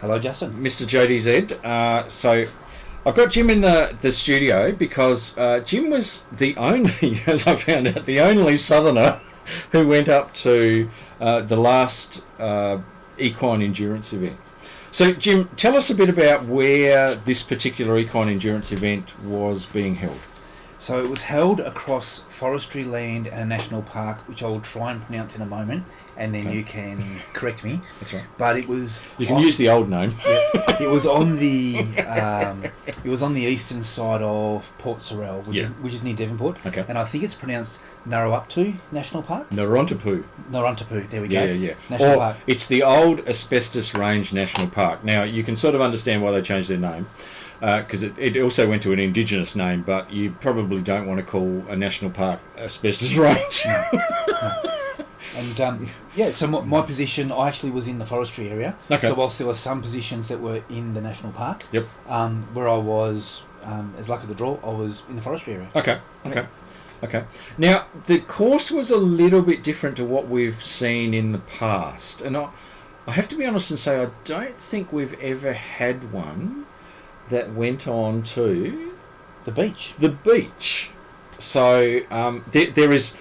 Hello, Justin. Mr. JDZ. So I've got Jim in the studio because Jim was the only, as I found out, the only Southerner who went up to the last Equine endurance event. So, Jim, tell us a bit about where this particular Equine endurance event was being held. So it was held across forestry land and a national park, which I will try and pronounce in a moment, and then you can correct me. That's right. But it was you can use the old name. It was on the eastern side of Port Sorell, which is near Devonport. Okay. And I think it's pronounced Narrowuptu National Park. Narrontapu. There we go. Yeah. National Park. It's the old Asbestos Range National Park. Now you can sort of understand why they changed their name. Because it also went to an indigenous name, but you probably don't want to call a national park Asbestos Range. And so my position, I actually was in the forestry area. Okay. So whilst there were some positions that were in the national park, yep. Where I was, as luck of the draw, I was in the forestry area. Okay. Now, the course was a little bit different to what we've seen in the past. And I have to be honest and say I don't think we've ever had one that went on to the beach. So there is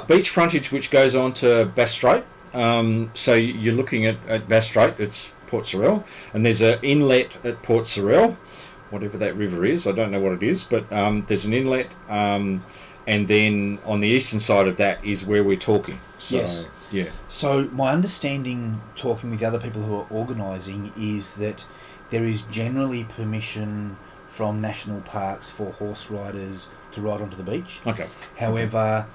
beach frontage which goes on to Bass Strait. So you're looking at Bass Strait, it's Port Sorell, and there's an inlet at Port Sorell, whatever that river is, I don't know what it is, but there's an inlet, and then on the eastern side of that is where we're talking. So, yes. Yeah. So my understanding, talking with the other people who are organising, is that there is generally permission from national parks for horse riders to ride onto the beach. Okay. However,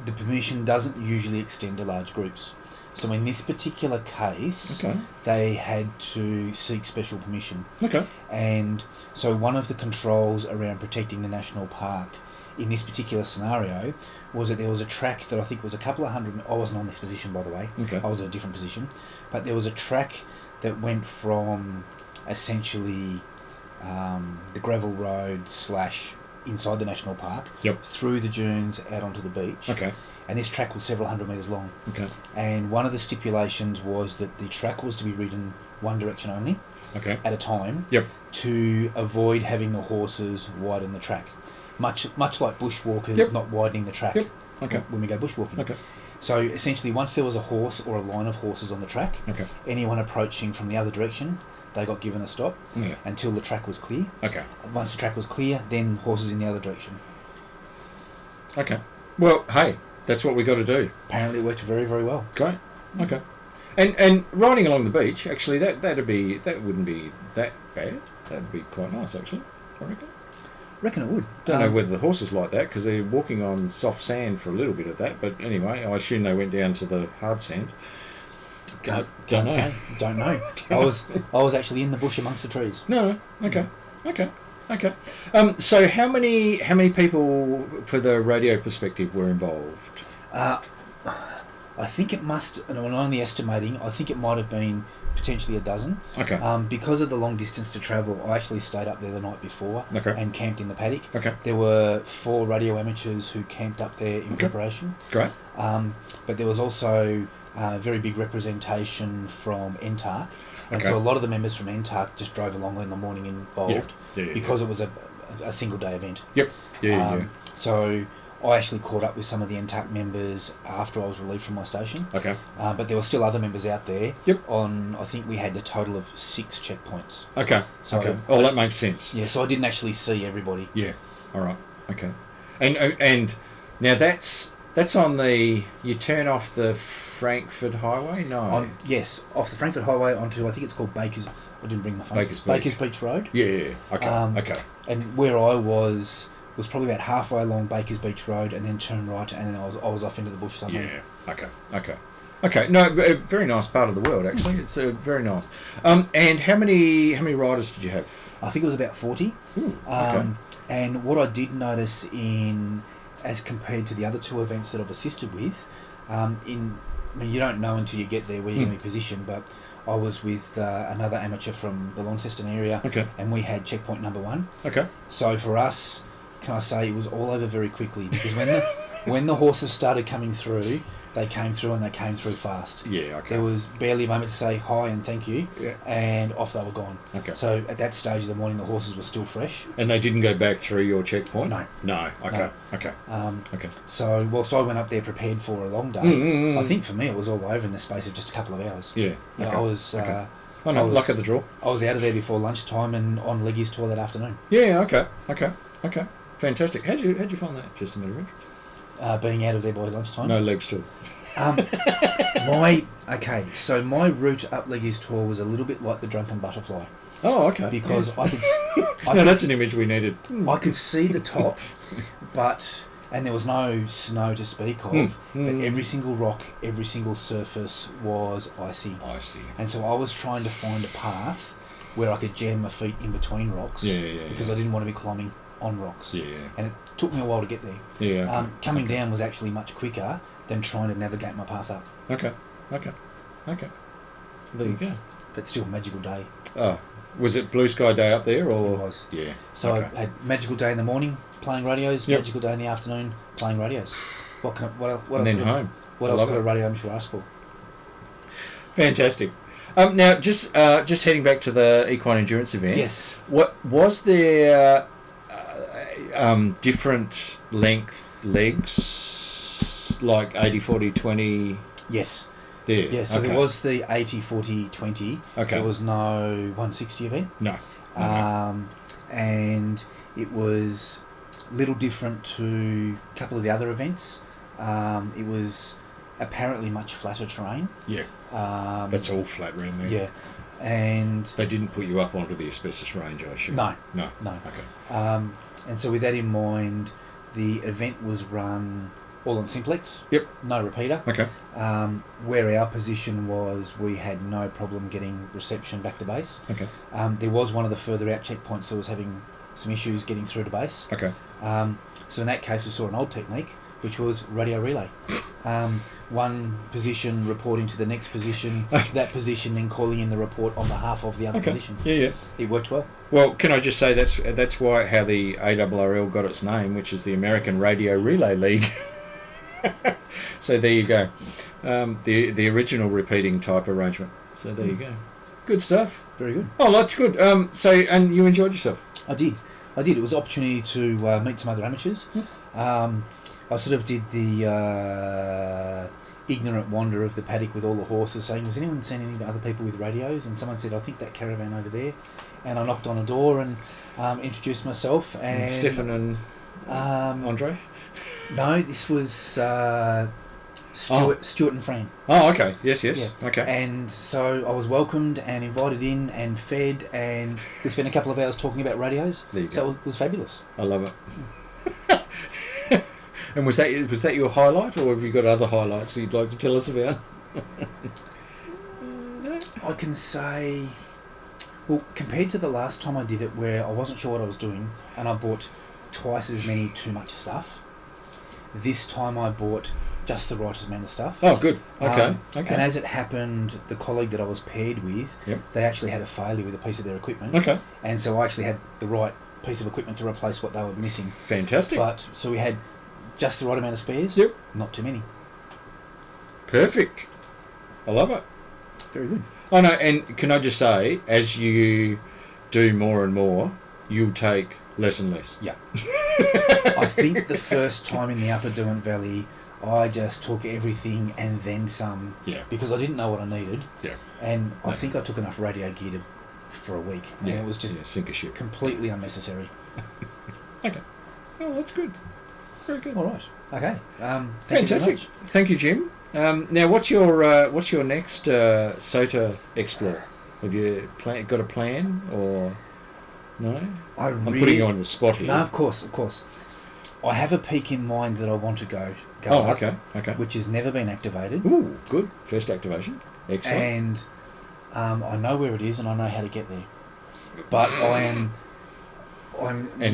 the permission doesn't usually extend to large groups. So in this particular case, they had to seek special permission. Okay. And so one of the controls around protecting the national park in this particular scenario was that there was a track that I think was a couple of hundred... I wasn't on this position, by the way. Okay. I was at a different position. But there was a track that went from essentially the gravel road / inside the national park, through the dunes out onto the beach. Okay. And this track was several hundred metres long. Okay. And one of the stipulations was that the track was to be ridden one direction only, at a time, to avoid having the horses widen the track. Much like bushwalkers not widening the track when we go bushwalking. Okay. So essentially, once there was a horse or a line of horses on the track, anyone approaching from the other direction, they got given a stop until the track was clear. Okay. Once the track was clear, then horses in the other direction. Okay. Well, hey, that's what we got to do. Apparently, it worked very, very well. Great. Okay. And riding along the beach, actually, that wouldn't be that bad. That'd be quite nice, actually. I reckon it would. Don't know whether the horses like that because they're walking on soft sand for a little bit of that. But anyway, I assume they went down to the hard sand. Don't know. I was actually in the bush amongst the trees. No. Okay. So how many people, for the radio perspective, were involved? I think it must, and I'm only estimating, I think it might have been potentially a dozen. Okay. Because of the long distance to travel, I actually stayed up there the night before and camped in the paddock. Okay. There were 4 radio amateurs who camped up there in preparation. Great. But there was also very big representation from NTARC. And so a lot of the members from NTARC just drove along in the morning involved because it was a single day event. Yep. Yeah. So I actually caught up with some of the NTAC members after I was relieved from my station. Okay. But there were still other members out there. Yep. I think we had a total of 6 checkpoints. Okay. So, okay. Oh, that makes sense. Yeah, so I didn't actually see everybody. Yeah. All right. Okay. And now that's on the, you turn off the Frankfurt Highway? No. Yes, off the Frankfurt Highway onto, I think it's called Baker's. I didn't bring my phone. Baker's Beach Road. Yeah. Okay. Okay. And where I was probably about halfway along Baker's Beach Road, and then turned right, and then I was off into the bush somewhere. Yeah. Okay. No, a very nice part of the world actually. It's very nice. And how many riders did you have? I think it was about 40. Ooh, okay. And what I did notice as compared to the other 2 events that I've assisted with, you don't know until you get there where you're going to be positioned, but I was with another amateur from the Launceston area, and we had checkpoint number 1. Okay. So for us, can I say, it was all over very quickly, because when the horses started coming through, they came through, and they came through fast. Yeah, okay. There was barely a moment to say hi and thank you, and off they were gone. Okay. So at that stage of the morning, the horses were still fresh. And they didn't go back through your checkpoint? No. Okay. No. Okay. Okay. So whilst I went up there prepared for a long day, I think for me it was all over in the space of just a couple of hours. Yeah. Okay. I was... luck of the draw. I was out of there before lunchtime and on Leggy's tour that afternoon. Yeah, okay. Fantastic. How'd you find that? Just a matter of interest. Being out of there by lunchtime. No legs tour. So my route up Leggy's tour was a little bit like the drunken butterfly. Oh, okay. Because that's an image we needed. I could see the top, and there was no snow to speak of, but every single rock, every single surface was icy. And so I was trying to find a path where I could jam my feet in between rocks, because I didn't want to be climbing on rocks. And it took me a while to get there. Coming down was actually much quicker than trying to navigate my path up. Okay. There you go. But still, magical day. Oh, was it blue sky day up there, or? It was. Yeah. So I had magical day in the morning playing radios, magical day in the afternoon playing radios. What else could a radio amateur ask for? Fantastic. Now, just heading back to the equine endurance event. Yes. What was there? Different length legs, like 80, 40, 20? Yes. There. Yeah, so there was the 80, 40, 20. Okay. There was no 160 event. No. And it was a little different to a couple of the other events. It was apparently much flatter terrain. Yeah. That's all flat around there. Yeah. And they didn't put you up onto the asbestos range, I assume? No. Okay. And so with that in mind, the event was run all on simplex. Yep. No repeater. Okay. Where our position was, we had no problem getting reception back to base. Okay. There was one of the further out checkpoints that was having some issues getting through to base. Okay. So in that case, we saw an old technique, which was radio relay. One position reporting to the next position, that position then calling in the report on behalf of the other position. Yeah. It worked well. Well, can I just say that's how the ARRL got its name, which is the American Radio Relay League. So there you go. The original repeating type arrangement. So there you go. Good stuff. Very good. Oh, that's good. And you enjoyed yourself? I did. It was an opportunity to meet some other amateurs. I sort of did the ignorant wander of the paddock with all the horses, saying, has anyone seen any other people with radios? And someone said, I think that caravan over there. And I knocked on a door and introduced myself. And Stefan and Andre? No, this was Stuart and Fran. Oh, okay. Yes. Yeah. Okay. And so I was welcomed and invited in and fed, and we spent a couple of hours talking about radios. There you go. So it was fabulous. I love it. And was that your highlight, or have you got other highlights that you'd like to tell us about? I can say, well, compared to the last time I did it, where I wasn't sure what I was doing, and I bought twice as many too much stuff. This time I bought just the right amount of stuff. Oh, good. Okay. And as it happened, the colleague that I was paired with, they actually had a failure with a piece of their equipment. Okay. And so I actually had the right piece of equipment to replace what they were missing. Fantastic. But so we had just the right amount of spares. Yep. Not too many. Perfect. I love it. Very good. Oh no, and can I just say, as you do more and more, you'll take Less and less. Yeah. I think the first time in the Upper Derwent Valley, I just took everything and then some. Yeah. Because I didn't know what I needed. Yeah. And I think I took enough radio gear for a week. And it was just sink or ship. completely unnecessary. Okay. Oh, that's good. Very good. All right. Okay. Fantastic. Thank you, Jim. Now, what's your next SOTA explore? Have you got a plan or no? I'm putting you on the spot here. No, of course. I have a peak in mind that I want to go. Okay. Which has never been activated. Ooh, good. First activation. Excellent. And I know where it is and I know how to get there. But I'm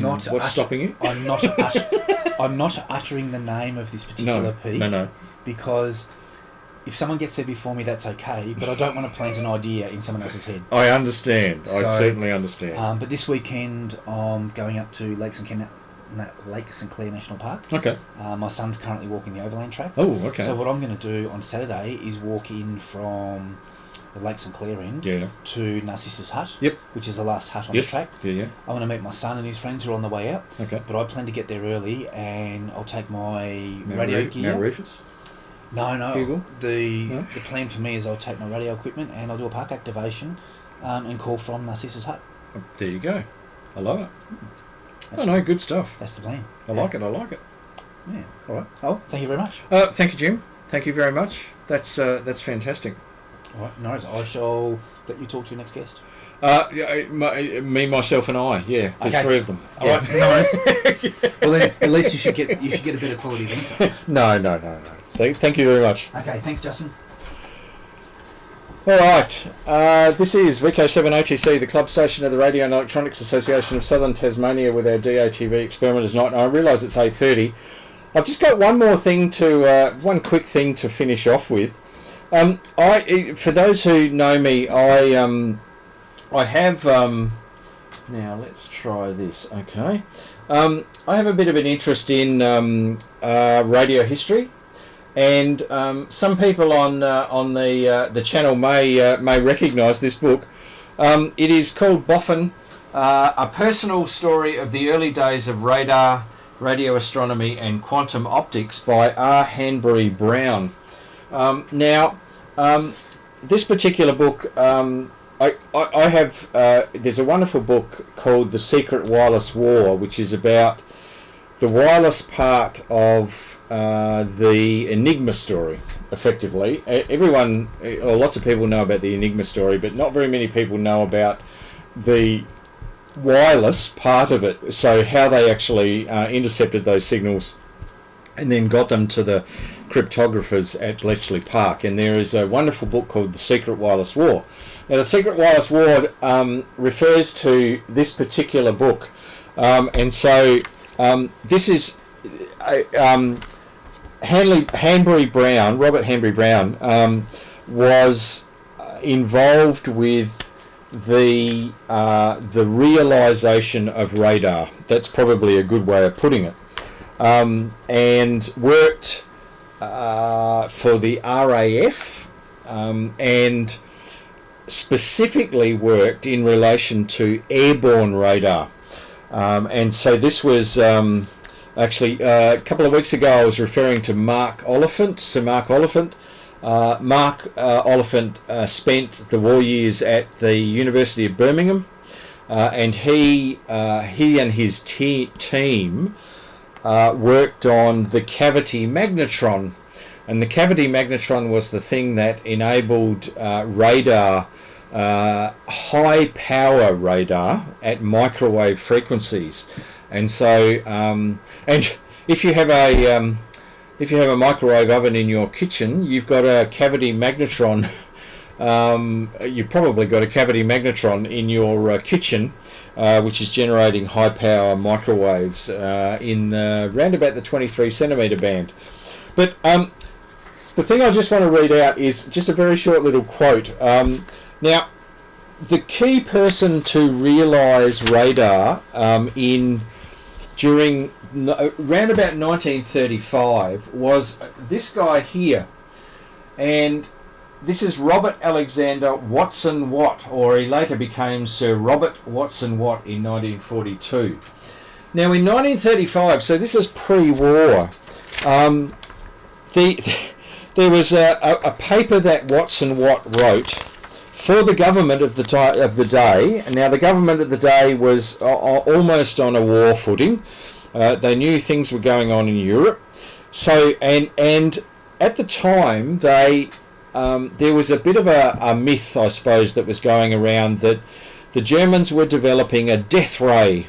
not. What's stopping you? I'm not uttering the name of this particular peak. No. Because if someone gets there before me, that's okay. But I don't want to plant an idea in someone else's head. I understand. I certainly understand. But this weekend, I'm going up to Lake St Clair National Park. Okay. My son's currently walking the overland track. Oh, okay. So what I'm going to do on Saturday is walk in from the Lake St Clair end to Narcissus Hut, which is the last hut on the track. Yeah. I'm going to meet my son and his friends who are on the way out. Okay. But I plan to get there early and I'll take my radio gear. Mount Rufus? No. Google? The plan for me is I'll take my radio equipment and I'll do a park activation and call from Narcissus Hut. There you go. I love it. Good stuff. That's the plan. I like it. Yeah. All right. Oh, thank you very much. Thank you, Jim. Thank you very much. That's fantastic. All right, nice. I shall let you talk to your next guest. Me, myself, and I. Yeah, there's three of them. All right, nice. Well, then, at least you should get a better quality of answer. No. Thank you very much. Okay, thanks, Justin. All right. This is VK7OTC, the club station of the Radio and Electronics Association of Southern Tasmania, with our DATV experimenters night. And I realise it's 8:30. I've just got one quick thing to finish off with. For those who know me, I have now let's try this. Okay, I have a bit of an interest in radio history, and some people on the channel may recognise this book. It is called Boffin, a personal story of the early days of radar, radio astronomy, and quantum optics by R. Hanbury Brown. This particular book, I have. There's a wonderful book called The Secret Wireless War, which is about the wireless part of the Enigma story. Effectively, everyone, or lots of people know about the Enigma story, but not very many people know about the wireless part of it. So how they actually intercepted those signals and then got them to the cryptographers at Bletchley Park. And there is a wonderful book called The Secret Wireless War. Now, The Secret Wireless War refers to this particular book. This is Robert Hanbury Brown was involved with the realisation of radar. That's probably a good way of putting it. And worked for the RAF and specifically worked in relation to airborne radar. And so this was actually a couple of weeks ago I was referring to Sir Mark Oliphant. Mark Oliphant spent the war years at the University of Birmingham, and he and his team worked on the cavity magnetron, and the cavity magnetron was the thing that enabled radar, high power radar at microwave frequencies. And so, and if you have a microwave oven in your kitchen, you've got a cavity magnetron. You've probably got a cavity magnetron in your kitchen, which is generating high power microwaves in round about the 23 centimetre band. But the thing I just want to read out is just a very short little quote. Now, the key person to realise radar during round about 1935 was this guy here, and this is Robert Alexander Watson Watt, or he later became Sir Robert Watson Watt in 1942. Now in 1935, so this is pre-war, there was a paper that Watson Watt wrote for the government of the day. Now the government of the day was almost on a war footing. They knew things were going on in Europe. So and at the time there was a bit of a myth, I suppose, that was going around that the Germans were developing a death ray,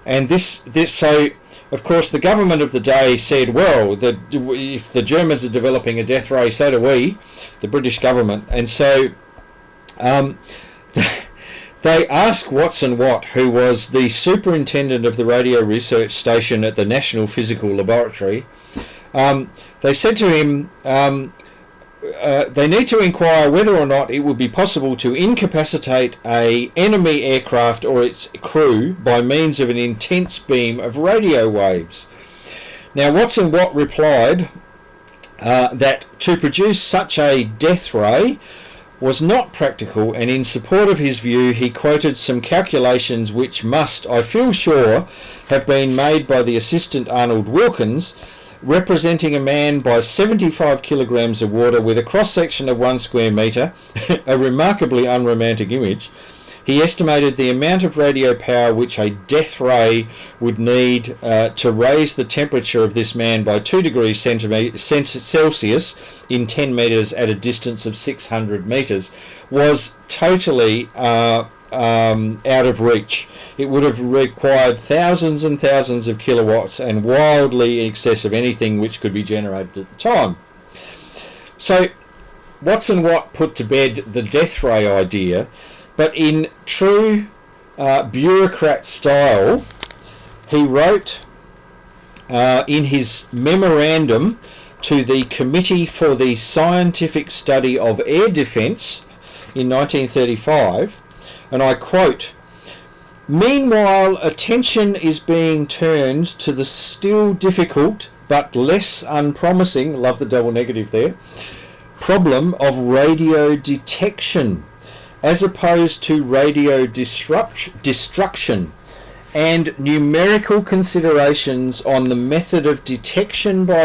and this so. Of course, the government of the day said, well, if the Germans are developing a death ray, so do we, the British government. And so they asked Watson Watt, who was the superintendent of the radio research station at the National Physical Laboratory, they said to him, they need to inquire whether or not it would be possible to incapacitate an enemy aircraft or its crew by means of an intense beam of radio waves. Now Watson Watt replied that to produce such a death ray was not practical, and in support of his view he quoted some calculations which must, I feel sure, have been made by the assistant Arnold Wilkins, representing a man by 75 kilograms of water with a cross-section of 1 square metre, a remarkably unromantic image. He estimated the amount of radio power which a death ray would need to raise the temperature of this man by 2 degrees Celsius in 10 metres at a distance of 600 metres was totally out of reach. It would have required thousands and thousands of kilowatts and wildly in excess of anything which could be generated at the time. So Watson Watt put to bed the death ray idea, but in true bureaucrat style, he wrote in his memorandum to the Committee for the Scientific Study of Air Defence in 1935, and I quote, "Meanwhile, attention is being turned to the still difficult but less unpromising," love the double negative there, "problem of radio detection as opposed to radio destruction, and numerical considerations on the method of detection by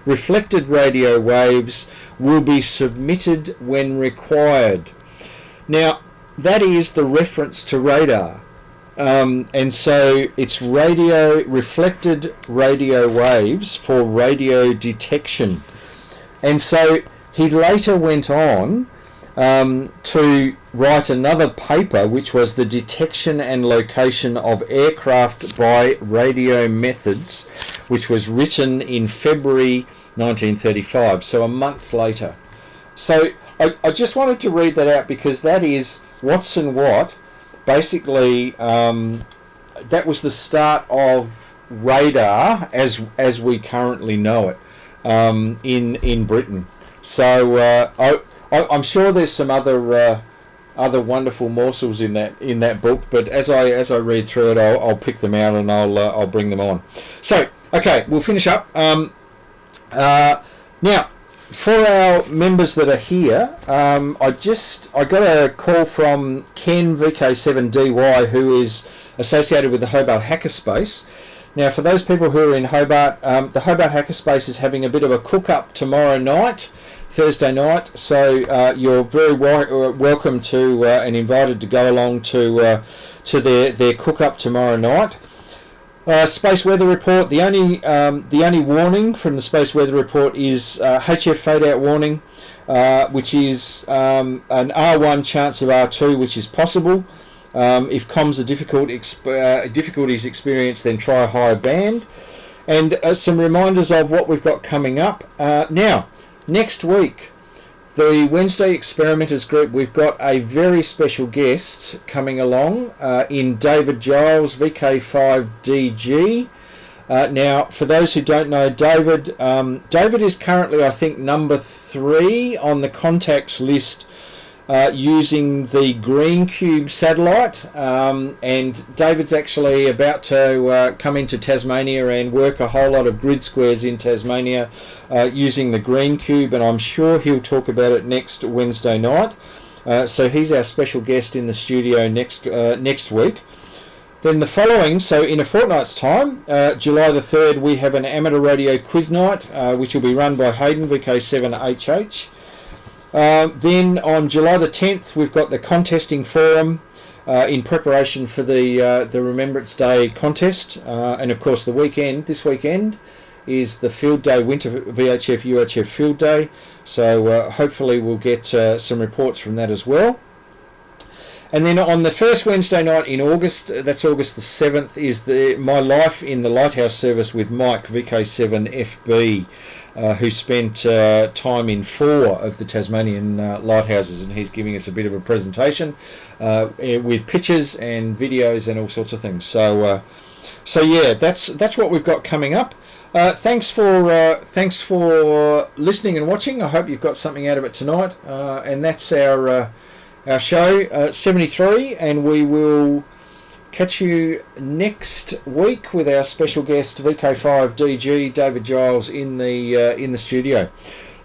reflected radio waves will be submitted when required." Now, that is the reference to radar, and so it's reflected radio waves for radio detection. And so he later went on to write another paper, which was the detection and location of aircraft by radio methods, which was written in February 1935, so a month later. So I just wanted to read that out because that is Watson Watt. Basically, that was the start of radar as we currently know it in Britain. So I'm sure there's some other wonderful morsels in that book, but as I read through it, I'll pick them out and I'll bring them on. So okay, we'll finish up now. For our members that are here, I got a call from Ken VK7DY, who is associated with the Hobart Hackerspace. Now, for those people who are in Hobart, the Hobart Hackerspace is having a bit of a cook-up tomorrow night, Thursday night, so you're very welcome to and invited to go along to their cook-up tomorrow night. Space weather report. The only warning from the space weather report is HF fade out warning, which is an R1 chance of R2, which is possible. If comms are difficulties experienced, then try a higher band. And some reminders of what we've got coming up. Now, next week, the Wednesday Experimenters group, we've got a very special guest coming along in David Giles, VK5DG. Now, for those who don't know David is currently, I think, number 3 on the contacts list using the Green Cube satellite, and David's actually about to come into Tasmania and work a whole lot of grid squares in Tasmania using the Green Cube, and I'm sure he'll talk about it next Wednesday night. So he's our special guest in the studio next week. Then the following, so in a fortnight's time, July the 3rd, we have an amateur radio quiz night, which will be run by Hayden, VK7HH. Then on July the 10th, we've got the contesting forum in preparation for the Remembrance Day contest. And of course, this weekend, is the field day, winter VHF UHF field day. So hopefully we'll get some reports from that as well. And then on the first Wednesday night in August, that's August the 7th, is My Life in the Lighthouse Service with Mike, VK7FB, who spent time in 4 of the Tasmanian lighthouses, and he's giving us a bit of a presentation with pictures and videos and all sorts of things. So yeah, that's what we've got coming up. Thanks for listening and watching. I hope you've got something out of it tonight. And that's our show 73, and we will catch you next week with our special guest VK5DG David Giles in the studio.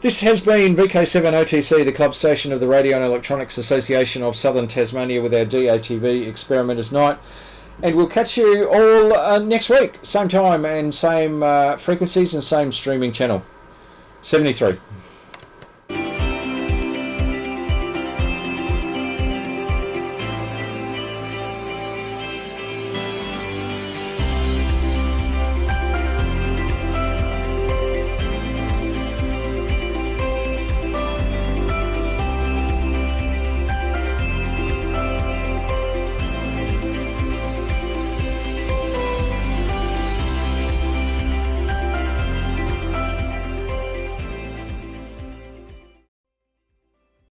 This has been VK7OTC, the club station of the Radio and Electronics Association of Southern Tasmania, with our DATV Experimenters Night. And we'll catch you all next week, same time and same frequencies and same streaming channel. 73.